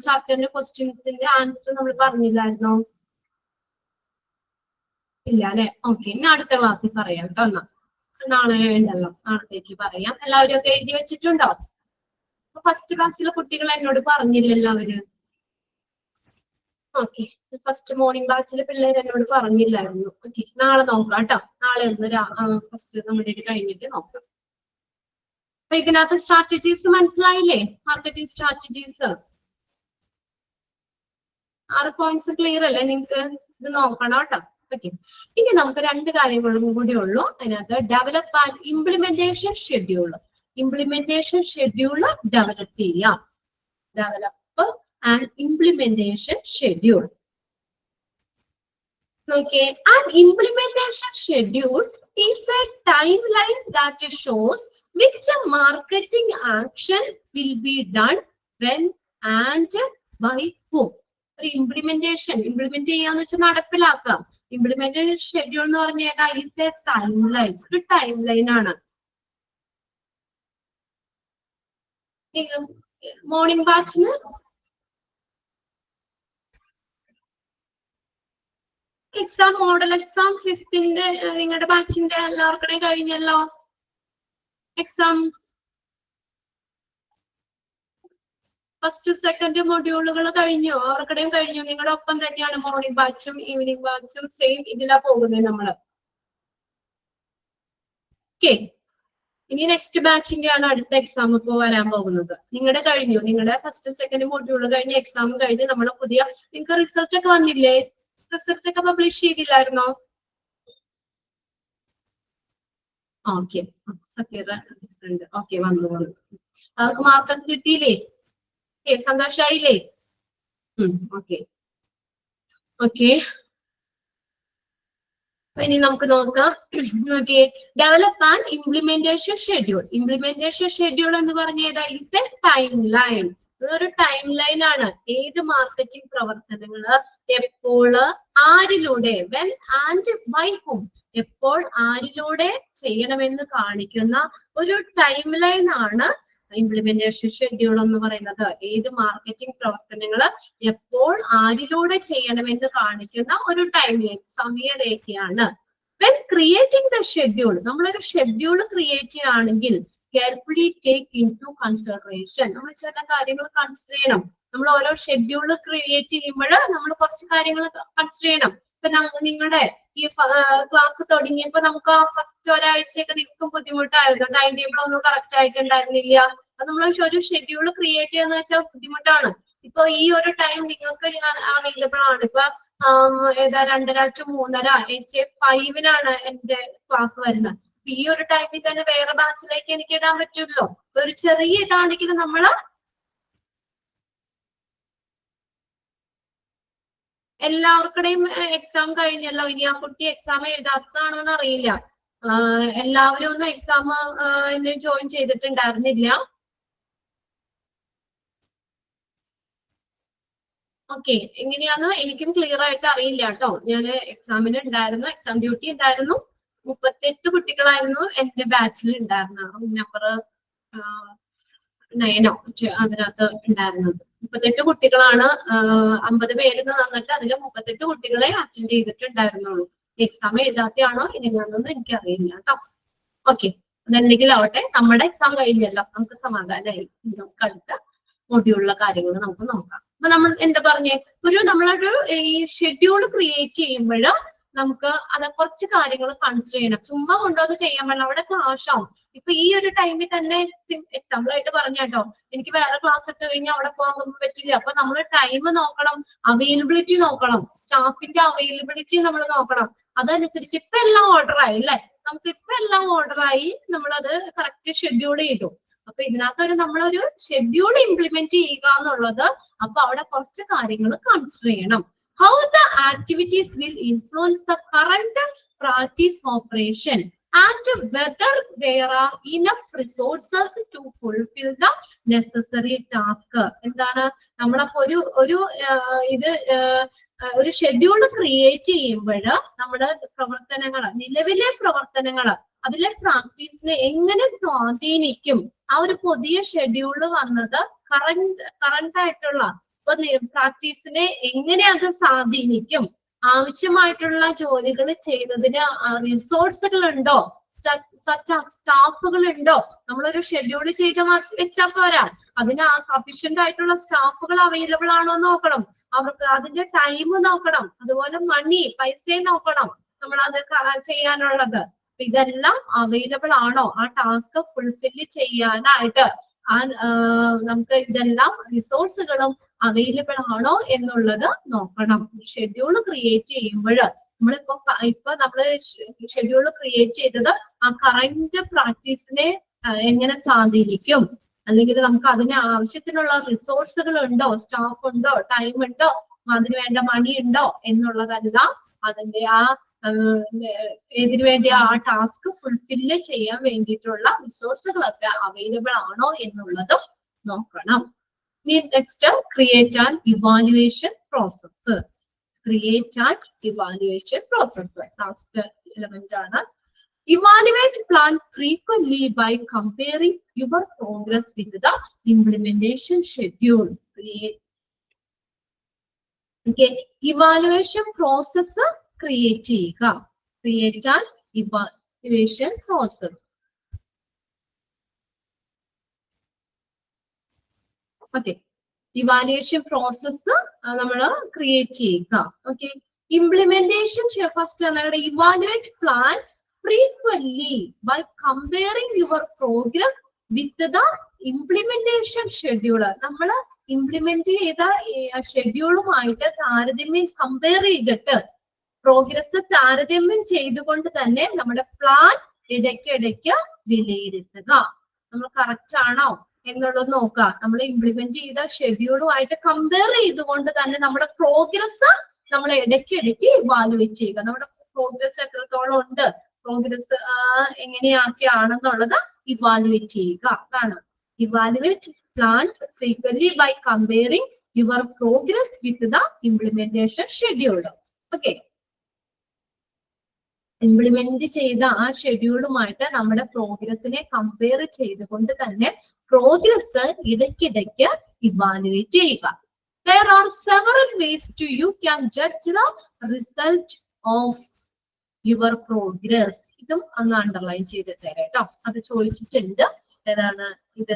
ചാപ്റ്ററിന്റെ ക്വസ്റ്റ്യൻസിന്റെ ആൻസർ നമ്മൾ പറഞ്ഞില്ലായിരുന്നോ? ഇല്ല അല്ലെ? ഓക്കെ, ഇനി അടുത്ത ക്ലാസ്സിൽ പറയാം കേട്ടോ. നാളെ ഉണ്ടല്ലോ, നാളത്തേക്ക് പറയാം. എല്ലാവരും ഒക്കെ എഴുതി വെച്ചിട്ടുണ്ടോ? ഫസ്റ്റ് ബാച്ചിലെ കുട്ടികൾ എന്നോട് പറഞ്ഞില്ലല്ലോ അവര്. ഓക്കെ, ഫസ്റ്റ് മോർണിംഗ് ബാച്ചിലെ പിള്ളേർ എന്നോട് പറഞ്ഞില്ലായിരുന്നു. ഓക്കെ, നാളെ നോക്കാം കേട്ടോ. നാളെ ഒന്ന് ഫസ്റ്റ് നമ്മുടെ കഴിഞ്ഞിട്ട് നോക്കാം. അപ്പൊ ഇതിനകത്ത് സ്ട്രാറ്റജീസ് മനസ്സിലായില്ലേ? മാർക്കറ്റിംഗ് സ്ട്രാറ്റജീസ് 6 പോയിന്റ്സ് ക്ലിയർ അല്ലേ നിങ്ങൾക്ക്? ഇത് നോക്കണം കേട്ടോ. ഓക്കെ, ഇനി നമുക്ക് 2 കാര്യങ്ങളും കൂടി ഉള്ളൂ അതിനകത്ത്. Develop and implementation schedule. Implementation schedule develop ചെയ്യാം. Develop and implementation schedule. Okay, an implementation schedule is a timeline that shows which marketing action will be done when and by whom. Implement ചെയ്യാന്ന് വെച്ചാൽ നടപ്പിലാക്കാം. Implementation schedule എന്ന് പറഞ്ഞാൽ ഇത് time line, ഒരു time line ആണ്. Morning ബാച്ചിന് exam, model exam 5th നിങ്ങളുടെ ബാച്ചിന്റെ എല്ലാവർക്കും കഴിഞ്ഞല്ലോ എക്സാം. ഫസ്റ്റ് സെക്കൻഡ് മൊഡ്യൂളുകൾ കഴിഞ്ഞു, അവർക്കിടെയും കഴിഞ്ഞു. നിങ്ങളുടെ ഒപ്പം തന്നെയാണ് മോർണിംഗ് ബാച്ചും ഈവനിങ് ബാച്ചും സെയിം ഇതിലാ പോകുന്നത് നമ്മള്. ഓക്കെ, ഇനി നെക്സ്റ്റ് ബാച്ചിന്റെ ആണ് അടുത്ത എക്സാം ഇപ്പോ വരാൻ പോകുന്നത്. നിങ്ങളുടെ കഴിഞ്ഞു, നിങ്ങളുടെ ഫസ്റ്റ് സെക്കൻഡ് മൊഡ്യൂൾ കഴിഞ്ഞ് എക്സാം കഴിഞ്ഞ് നമ്മൾ പുതിയ, നിങ്ങൾക്ക് റിസൾട്ട് ഒക്കെ വന്നില്ലേ? റിസൾട്ട് ഒക്കെ പബ്ലിഷ് ചെയ്തില്ലായിരുന്നോ? ഓക്കെ, സക്കീറ ഉണ്ട്. ഓക്കെ, വന്നു. അവർക്ക് മാർക്കൊക്കെ കിട്ടിയില്ലേ? സന്തോഷായില്ലേ? ഓക്കെ ഓക്കെ, ഇനി നമുക്ക് നോക്കാം. Okay, develop and implementation schedule. Implementation schedule എന്ന് പറഞ്ഞാൽ ഇസ് എ ടൈം ലൈൻ. ഇതൊരു ടൈം ലൈൻ ആണ്. ഏത് മാർക്കറ്റിംഗ് പ്രവർത്തനങ്ങള് എപ്പോൾ ആരിലൂടെ, വെൻ ആൻഡ് ബൈ ഹും, എപ്പോൾ ആരിലൂടെ ചെയ്യണമെന്ന് കാണിക്കുന്ന ഒരു ടൈം ലൈൻ ആണ് ഇംപ്ലിമെന്റേഷൻ ഷെഡ്യൂൾ എന്ന് പറയുന്നത്. ഏത് മാർക്കറ്റിംഗ് പ്രവർത്തനങ്ങള് എപ്പോൾ ആരിലൂടെ ചെയ്യണമെന്ന് കാണിക്കുന്ന ഒരു ടൈം ലൈൻ, സമയരേഖയാണ്. വെൻ ക്രിയേറ്റിംഗ് ദ ഷെഡ്യൂൾ, നമ്മളൊരു ഷെഡ്യൂൾ ക്രിയേറ്റ് ചെയ്യുകയാണെങ്കിൽ carefully take into consideration, നമ്മൾ ചില കാര്യങ്ങൾ കൺസിഡർ ചെയ്യണം. നമ്മൾ ഓരോ ഷെഡ്യൂൾ ക്രിയേറ്റ് ചെയ്യുമ്പോൾ നമ്മൾ കുറച്ച് കാര്യങ്ങൾ കൺസിഡർ ചെയ്യണം. ഇപ്പൊ നിങ്ങളുടെ ഈ ക്ലാസ് തുടങ്ങിയപ്പോ നമുക്ക് ആ ഫസ്റ്റ് ഒരാഴ്ചയൊക്കെ നിങ്ങൾക്ക് ബുദ്ധിമുട്ടായിരുന്നു, ടൈം ടേബിൾ ഒന്നും കറക്റ്റ് ആയിട്ടുണ്ടായിരുന്നില്ല. അത് നമ്മൾ ഒരു ഷെഡ്യൂൾ ക്രിയേറ്റ് ചെയ്യാന്ന് വെച്ചാൽ ബുദ്ധിമുട്ടാണ്. ഇപ്പൊ ഈ ഒരു ടൈം നിങ്ങൾക്ക് അവൈലബിൾ ആണ്. ഇപ്പൊ ഏതാ 2:30 to 3:30 5-നാണ് എന്റെ ക്ലാസ് വരുന്നത്. ഈ ഒരു ടൈമിൽ തന്നെ വേറെ ബാച്ചിലേക്ക് എനിക്ക് ഇടാൻ പറ്റുമല്ലോ. ഒരു ചെറിയ ഇതാണെങ്കിൽ നമ്മള് എല്ലാവർക്കുടെയും എക്സാം കഴിഞ്ഞല്ലോ. ഇനി ആ കുട്ടി എക്സാം എഴുതാത്തതാണോ എന്ന് അറിയില്ല. എല്ലാവരും ഒന്നും എക്സാം ജോയിൻ ചെയ്തിട്ടുണ്ടായിരുന്നില്ല. ഓക്കെ, എങ്ങനെയാന്ന് എനിക്കും ക്ലിയർ ആയിട്ട് അറിയില്ല കേട്ടോ. ഞാൻ എക്സാമിന് ഉണ്ടായിരുന്നു, എക്സാം ഡ്യൂട്ടി ഉണ്ടായിരുന്നു. 38 കുട്ടികളായിരുന്നു എന്റെ ബാച്ചിൽ ഉണ്ടായിരുന്നത്. നമ്പർ 9 അതിനകത്ത് ഉണ്ടായിരുന്നത്. 38 കുട്ടികളാണ്. 50 പേര് തന്നിട്ട് അതിൽ 38 കുട്ടികളെ അറ്റൻഡ് ചെയ്തിട്ടുണ്ടായിരുന്നുള്ളൂ. എക്സാം എഴുതാത്തയാണോ ഇനിയാണെന്ന് എനിക്കറിയില്ല കേട്ടോ. ഓക്കെ, അതെന്തെങ്കിലും ആവട്ടെ, നമ്മുടെ എക്സാം കഴിഞ്ഞല്ലോ, നമുക്ക് സമാധാനമായി. നമുക്ക് അടുത്ത മൊഡ്യൂളിലെ കാര്യങ്ങൾ നമുക്ക് നോക്കാം. അപ്പൊ നമ്മൾ എന്താ പറഞ്ഞേ, നമ്മളൊരു ഈ ഷെഡ്യൂൾ ക്രിയേറ്റ് ചെയ്യുമ്പോൾ നമുക്ക് അത് കുറച്ച് കാര്യങ്ങൾ കൺസിഡർ ചെയ്യണം. ചുമ്മാ കൊണ്ടുവന്ന് ചെയ്യാൻ പറ്റില്ല, അവിടെ ക്ലാഷ് ആവും. ഇപ്പൊ ഈ ഒരു ടൈമിൽ തന്നെ എക്സാമ്പിൾ ആയിട്ട് പറഞ്ഞോ, എനിക്ക് വേറെ ക്ലാസ് ഇട്ട് കഴിഞ്ഞാൽ അവിടെ പോകാൻ പറ്റില്ല. അപ്പൊ നമ്മൾ ടൈം നോക്കണം, അവൈലബിലിറ്റി നോക്കണം, സ്റ്റാഫിന്റെ അവൈലബിലിറ്റി നമ്മൾ നോക്കണം. അതനുസരിച്ച് ഇപ്പൊ എല്ലാം ഓർഡർ ആയി അല്ലെ, നമുക്ക് ഇപ്പൊ എല്ലാം ഓർഡർ ആയി, നമ്മളത് കറക്റ്റ് ഷെഡ്യൂൾ ചെയ്തു. അപ്പൊ ഇതിനകത്തൊരു നമ്മളൊരു ഷെഡ്യൂൾ ഇംപ്ലിമെന്റ് ചെയ്യുക എന്നുള്ളത്, അപ്പൊ അവിടെ കുറച്ച് കാര്യങ്ങൾ കൺസിഡർ ചെയ്യണം. How the activities will influence the current practice operation and whether there are enough resources to fulfill the necessary task. എന്താണ് നമ്മളപ്പോ ഒരു ഷെഡ്യൂൾ ക്രിയേറ്റ് ചെയ്യുമ്പോൾ നമ്മുടെ പ്രവർത്തനങ്ങൾ, നിലവിലെ പ്രവർത്തനങ്ങൾ, അതിലെ പ്രാക്ടീസിനെ എങ്ങനെ സ്വാധീനിക്കും. ആ ഒരു പുതിയ ഷെഡ്യൂൾ വന്നത് കറന്റ് ആയിട്ടുള്ള പ്രാക്ടീസിനെ എങ്ങനെ അത് സ്വാധീനിക്കും, ആവശ്യമായിട്ടുള്ള ജോലികൾ ചെയ്യുന്നതിന് റിസോഴ്സുകൾ ഉണ്ടോ, സ്റ്റാഫുകൾ ഉണ്ടോ. നമ്മളൊരു ഷെഡ്യൂൾ ചെയ്ത് വെച്ചാൽ പോരാ, അതിന് സഫീഷ്യന്റ് ആയിട്ടുള്ള സ്റ്റാഫുകൾ അവൈലബിൾ ആണോ നോക്കണം, അവർക്ക് അതിന്റെ ടൈം നോക്കണം, അതുപോലെ മണി, പൈസയും നോക്കണം നമ്മൾ അത് ചെയ്യാനുള്ളത്. ഇതെല്ലാം അവൈലബിൾ ആണോ, ആ ടാസ്ക് ഫുൾഫില്ല് ചെയ്യാനായിട്ട് നമുക്ക് ഇതെല്ലാം റിസോഴ്സുകളും അവൈലബിൾ ആണോ എന്നുള്ളത് നോക്കണം. ഷെഡ്യൂൾ ക്രിയേറ്റ് ചെയ്യുമ്പോൾ ഇപ്പൊ നമ്മള് ഷെഡ്യൂൾ ക്രിയേറ്റ് ചെയ്തത് ആ കറന്റ് പ്രാക്ടീസിനെ എങ്ങനെ സ്വാധീനിക്കും, അല്ലെങ്കിൽ നമുക്ക് അതിന് ആവശ്യത്തിനുള്ള റിസോഴ്സുകൾ ഉണ്ടോ, സ്റ്റാഫ് ഉണ്ടോ, ടൈം ഉണ്ടോ, അതിന് വേണ്ട മണി ഉണ്ടോ എന്നുള്ളതെല്ലാം അതിന്റെ ഇതിനു വേണ്ടി ആ ടാസ്ക് ഫുൾഫില്ല് ചെയ്യാൻ വേണ്ടിയിട്ടുള്ള റിസോഴ്സുകളൊക്കെ അവൈലബിൾ ആണോ എന്നുള്ളതും നോക്കണം. Next, create and evaluation process. Create and evaluation process last element ആണ്. Evaluate plan frequently by comparing your progress with the implementation schedule. Evaluation process create ചെയ്യുക. Create and evaluation process. Okay, evaluation process നമ്മൾ create ചെയ്യുക. Okay, implementation first നമ്മുടെ evaluate plan frequently by comparing your progress with the implementation schedule. നമ്മൾ implement ചെയ്ത ഷെഡ്യൂളുമായിട്ട് താരതമ്യം compare ചെയ്തിട്ട് progress താരതമ്യം ചെയ്തുകൊണ്ട് തന്നെ നമ്മുടെ പ്ലാൻ ഇടയ്ക്കിടയ്ക്ക് വിലയിരുത്തുക. നമ്മൾ കറക്റ്റ് ആണോ എന്നുള്ളത് നോക്കുക. നമ്മൾ ഇംപ്ലിമെന്റ് ചെയ്ത ഷെഡ്യൂളുമായിട്ട് കമ്പയർ ചെയ്തുകൊണ്ട് തന്നെ നമ്മുടെ പ്രോഗ്രസ് നമ്മൾ ഇടയ്ക്കിടയ്ക്ക് ഇവാലുവേറ്റ് ചെയ്യുക. നമ്മുടെ പ്രോഗ്രസ് എത്രത്തോളം ഉണ്ട്, പ്രോഗ്രസ് എങ്ങനെയൊക്കെയാണെന്നുള്ളത് ഇവാലുവേറ്റ് ചെയ്യുക. അതാണ് evaluate plans frequently by comparing your progress with the implementation schedule. Okay. Implement ചെയ്ത ആ ഷെഡ്യൂളുമായിട്ട് നമ്മുടെ പ്രോഗ്രസിനെ കമ്പയർ ചെയ്തുകൊണ്ട് തന്നെ പ്രോഗ്രസ് ഇടയ്ക്കിടയ്ക്ക് ഇവാലുവേറ്റ് ചെയ്യുക. There are several ways to you can judge the result of your progress. ഇതും ഒന്ന് അണ്ടർലൈൻ ചെയ്തിട്ട് കേട്ടോ, അത് ചോദിച്ചിട്ടുണ്ട്. ഏതാണ് ഇത്?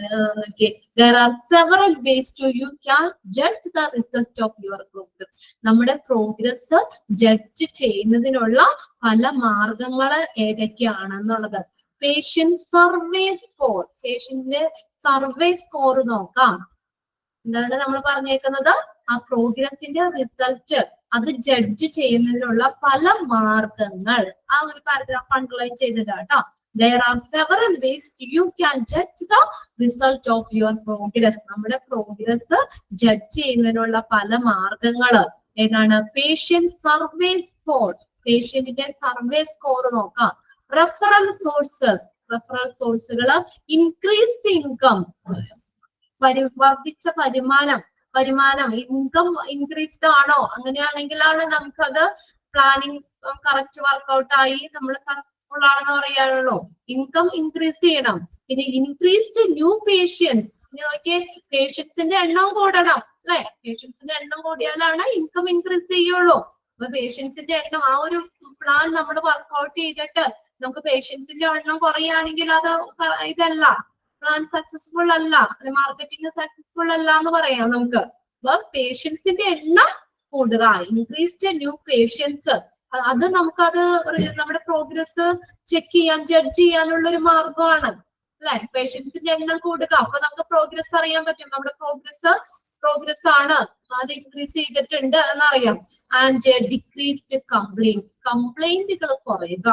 There are several ways to you can judge the result of your progress. നമ്മുടെ പ്രോഗ്രസ് ജഡ്ജ് ചെയ്യുന്നതിനുള്ള പല മാർഗങ്ങൾ ഏതൊക്കെയാണെന്നുള്ളത്. പേഷ്യന്റ് സർവേ സ്കോർ, പേഷ്യന്റിന്റെ സർവേ സ്കോർ നോക്കാം. എന്താണ് നമ്മൾ പറഞ്ഞേക്കുന്നത്? ആ പ്രോഗ്രസിന്റെ റിസൾട്ട് അത് ജഡ്ജ് ചെയ്യുന്നതിനുള്ള പല മാർഗങ്ങൾ. ആ ഒരു പാരഗ്രാഫ് അണ്ടർലൈൻ ചെയ്തിട്ടാ കേട്ടോ. There are several ways you can judge the result of your progress. നമ്മുടെ പ്രോഗ്രസ് ജഡ്ജ് ചെയ്യുന്നതിനുള്ള പല മാർഗങ്ങൾ ഏതാണ്? പേഷ്യന്റ് സർവേ സ്കോർ, പേഷ്യന്റിന്റെ സർവേ സ്കോർ നോക്കാം. റെഫറൽ സോഴ്സസ്, റെഫറൽ സോഴ്സുകൾ. ഇൻക്രീസ്ഡ് ഇൻകം, വർദ്ധിച്ച വരുമാനം, ഇൻകം ഇൻക്രീസ്ഡ് ആണോ? അങ്ങനെയാണെങ്കിലാണ് നമുക്കത് പ്ലാനിങ് കറക്റ്റ് വർക്ക്ഔട്ട് ആയി നമ്മൾ സക്സസ്ഫുൾ ആണെന്ന് പറയാനുള്ളൂ. ഇൻകം ഇൻക്രീസ് ചെയ്യണം. പിന്നെ ഇൻക്രീസ്ഡ് ന്യൂ പേഷ്യൻസ്, നോക്കിയേ പേഷ്യൻസിന്റെ എണ്ണം കൂടണം അല്ലെ? പേഷ്യൻസിന്റെ എണ്ണം കൂടിയാലാണ് ഇൻകം ഇൻക്രീസ് ചെയ്യുള്ളൂ. അപ്പൊ പേഷ്യൻസിന്റെ എണ്ണം, ആ ഒരു പ്ലാൻ നമ്മൾ വർക്ക്ഔട്ട് ചെയ്തിട്ട് നമുക്ക് പേഷ്യൻസിന്റെ എണ്ണം കുറയുകയാണെങ്കിൽ അത് ഇതല്ല, പ്ലാൻ സക്സസ്ഫുൾ അല്ല, മാർക്കറ്റിംഗ് സക്സസ്ഫുൾ അല്ല എന്ന് പറയാം നമുക്ക്. അപ്പൊ പേഷ്യൻസിന്റെ എണ്ണം കൂടുക, ഇൻക്രീസ്ഡ് ന്യൂ പേഷ്യൻസ്, അത് നമുക്കത് നമ്മുടെ പ്രോഗ്രസ് ചെക്ക് ചെയ്യാൻ, ജഡ്ജ് ചെയ്യാനുള്ള ഒരു മാർഗമാണ് അല്ലെ? പേഷ്യൻസിന്റെ എണ്ണം കൂടുക, അപ്പൊ നമുക്ക് പ്രോഗ്രസ് അറിയാൻ പറ്റും. നമ്മുടെ പ്രോഗ്രസ് ആണ്, അത് ഇൻക്രീസ് ചെയ്തിട്ടുണ്ട് എന്നറിയാം. ആൻഡ് ഡിക്രീസ്ഡ് കംപ്ലൈന്റ്സ്, കംപ്ലൈന്റുകൾ കുറയുക,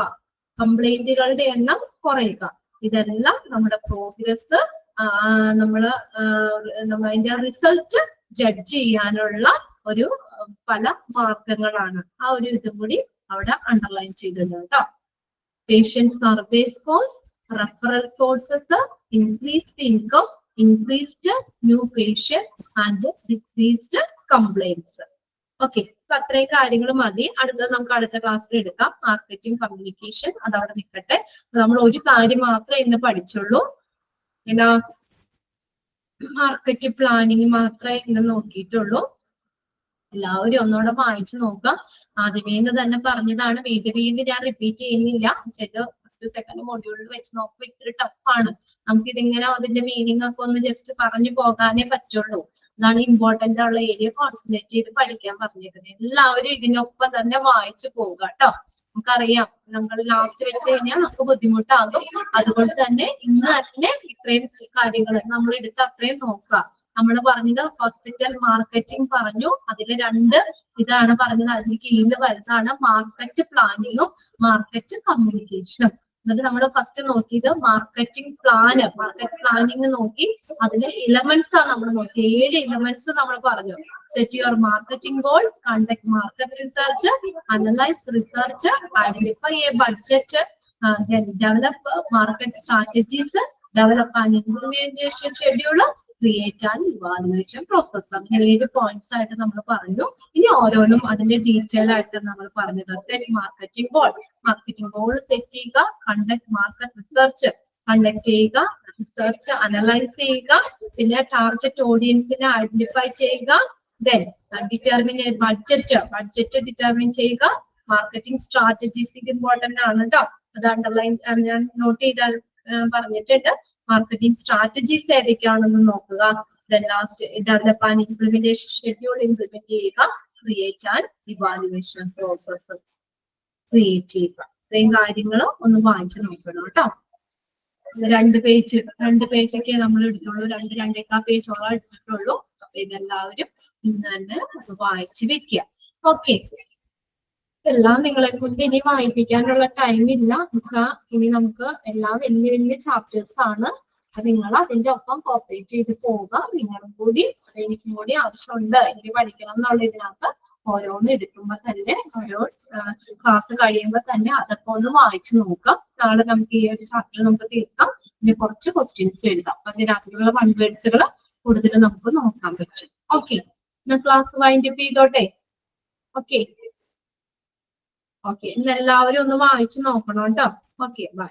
കംപ്ലൈന്റുകളുടെ എണ്ണം കുറയുക. ഇതെല്ലാം നമ്മുടെ പ്രോഗ്രസ് അതിന്റെ റിസൾട്ട് ജഡ്ജ് ചെയ്യാനുള്ള ഒരു പല മാർഗങ്ങളാണ്. ആ ഒരു ഇതും കൂടി അവിടെ അണ്ടർലൈൻ ചെയ്തിട്ടുണ്ട് കേട്ടോ. Patient survey scores, referral sources, increased income, increased new patient and decreased complaints. Okay, അപ്പൊ അത്രയും കാര്യങ്ങൾ മതി. അടുത്തത് നമുക്ക് അടുത്ത ക്ലാസ്സിൽ എടുക്കാം. മാർക്കറ്റിംഗ് കമ്മ്യൂണിക്കേഷൻ അതവിടെ നിൽക്കട്ടെ. നമ്മൾ ഒരു കാര്യം മാത്രമേ ഇന്ന് പഠിച്ചുള്ളൂ. പിന്നെ മാർക്കറ്റ് പ്ലാനിങ് മാത്രമേ ഇന്ന് നോക്കിയിട്ടുള്ളൂ. എല്ലാവരും ഒന്നുകൂടെ വായിച്ചു നോക്കാം. ആദ്യമേ തന്നെ പറഞ്ഞതാണ്, വീണ്ടും ഞാൻ റിപ്പീറ്റ് ചെയ്യുന്നില്ല. ഫസ്റ്റ് സെക്കൻഡ് മൊഡ്യൂളിൽ വെച്ച് നോക്കുമ്പോൾ ഇത്തിരി ടഫാണ്. നമുക്ക് ഇതിങ്ങനെ അതിന്റെ മീനിങ് ഒക്കെ ഒന്ന് ജസ്റ്റ് പറഞ്ഞു പോകാനേ പറ്റുള്ളൂ. അതാണ് ഇമ്പോർട്ടന്റ് ഉള്ള ഏരിയ കോൺസെൻട്രേറ്റ് ചെയ്ത് പഠിക്കാൻ പറഞ്ഞേക്കുന്നത്. എല്ലാവരും ഇതിനൊപ്പം തന്നെ വായിച്ചു പോവുക കേട്ടോ. നമുക്കറിയാം നമ്മൾ ലാസ്റ്റ് വെച്ച് കഴിഞ്ഞാൽ നമുക്ക് ബുദ്ധിമുട്ടാകും. അതുകൊണ്ട് തന്നെ ഇന്ന് തന്നെ ഇത്രയും കാര്യങ്ങൾ നമ്മൾ എടുത്ത് അത്രയും നോക്കുക. നമ്മൾ പറഞ്ഞത് ഹോസ്പിറ്റൽ മാർക്കറ്റിംഗ് പറഞ്ഞു, അതിൽ 2 ഇതാണ് പറഞ്ഞത്. അതിന് കീഴിൽ വരുന്നതാണ് മാർക്കറ്റ് പ്ലാനിങ്ങും മാർക്കറ്റ് കമ്മ്യൂണിക്കേഷനും. എന്നിട്ട് നമ്മൾ ഫസ്റ്റ് നോക്കിയത് മാർക്കറ്റിംഗ് പ്ലാന്, മാർക്കറ്റ് പ്ലാനിങ് നോക്കി. അതിലെ എലമെന്റ്സ് ആണ് നമ്മൾ നോക്കി. 7 എലമെന്റ്സ് നമ്മൾ പറഞ്ഞു. Set your marketing goals, conduct market research, analyse research, identify A budget, develop market strategies, develop and implementation schedule, create and evaluation process. അങ്ങനെ 7 പോയിന്റ്സ് ആയിട്ട് നമ്മൾ പറഞ്ഞു. ഇനി ഓരോന്നും അതിന്റെ ഡീറ്റെയിൽ ആയിട്ട് നമ്മൾ പറഞ്ഞത്. Set marketing goal, marketing goal set ചെയ്യുക. കണ്ടക്ട് മാർക്കറ്റ് റിസർച്ച്, കണ്ടക്ട് ചെയ്യുക. റിസർച്ച് അനലൈസ് ചെയ്യുക. പിന്നെ ടാർഗറ്റ് ഓഡിയൻസിനെ ഐഡന്റിഫൈ ചെയ്യുക. ദെൻ ഡിറ്റർമിൻ ബഡ്ജറ്റ് ഡിറ്റർമിൻ ചെയ്യുക. മാർക്കറ്റിംഗ് സ്ട്രാറ്റജീസ് ഇമ്പോർട്ടന്റ് ആണ് കേട്ടോ. അത് അണ്ടർലൈൻ ഞാൻ നോട്ട് ചെയ്താൽ പറഞ്ഞിട്ടുണ്ട്. മാർക്കറ്റിംഗ് സ്ട്രാറ്റജീസ് ഏതൊക്കെയാണെന്ന് നോക്കുക. Last develop and implementation schedule implement ചെയ്യുക. Create and evaluation process create ചെയ്യുക. ഇത്രയും കാര്യങ്ങൾ ഒന്ന് വായിച്ചു നോക്കണം കേട്ടോ. 2 പേജൊക്കെ നമ്മൾ എടുത്തുള്ളൂ. 2-2.25 പേജോളം എടുത്തിട്ടുള്ളൂ. അപ്പൊ ഇതെല്ലാവരും ഇന്ന് തന്നെ ഒന്ന് വായിച്ചു വെക്കുക. ഓക്കെ, എല്ലാം നിങ്ങളെ കൊണ്ട് ഇനി വായിപ്പിക്കാനുള്ള ടൈം ഇല്ല. എന്നുവെച്ചാൽ ഇനി നമുക്ക് എല്ലാം വലിയ ചാപ്റ്റേഴ്സ് ആണ്. നിങ്ങൾ അതിന്റെ ഒപ്പം കോപ്പറേറ്റ് ചെയ്ത് പോവുക. നിങ്ങളും കൂടി എനിക്കും കൂടി ആവശ്യമുണ്ട്, എനിക്ക് പഠിക്കണം എന്നുള്ള ഇതിനകത്ത് ഓരോന്ന് എടുക്കുമ്പോൾ തന്നെ ഓരോ ക്ലാസ് കഴിയുമ്പോൾ തന്നെ അതൊക്കെ ഒന്ന് വായിച്ചു നോക്കാം. നാളെ നമുക്ക് ഈ ഒരു ചാപ്റ്റർ നമുക്ക് തീർക്കാം. പിന്നെ കുറച്ച് ക്വസ്റ്റ്യൻസ് എഴുതാം. അതിനകത്തുള്ള 1 വേർഡ്സുകൾ കൂടുതൽ നമുക്ക് നോക്കാൻ പറ്റും. ഓക്കെ, ക്ലാസ് വൈൻഡപ്പ് ചെയ്തോട്ടെ. ഓക്കെ ഓക്കെ, ഇന്ന് എല്ലാവരും ഒന്ന് വായിച്ചു നോക്കണം കേട്ടോ. Okay, by.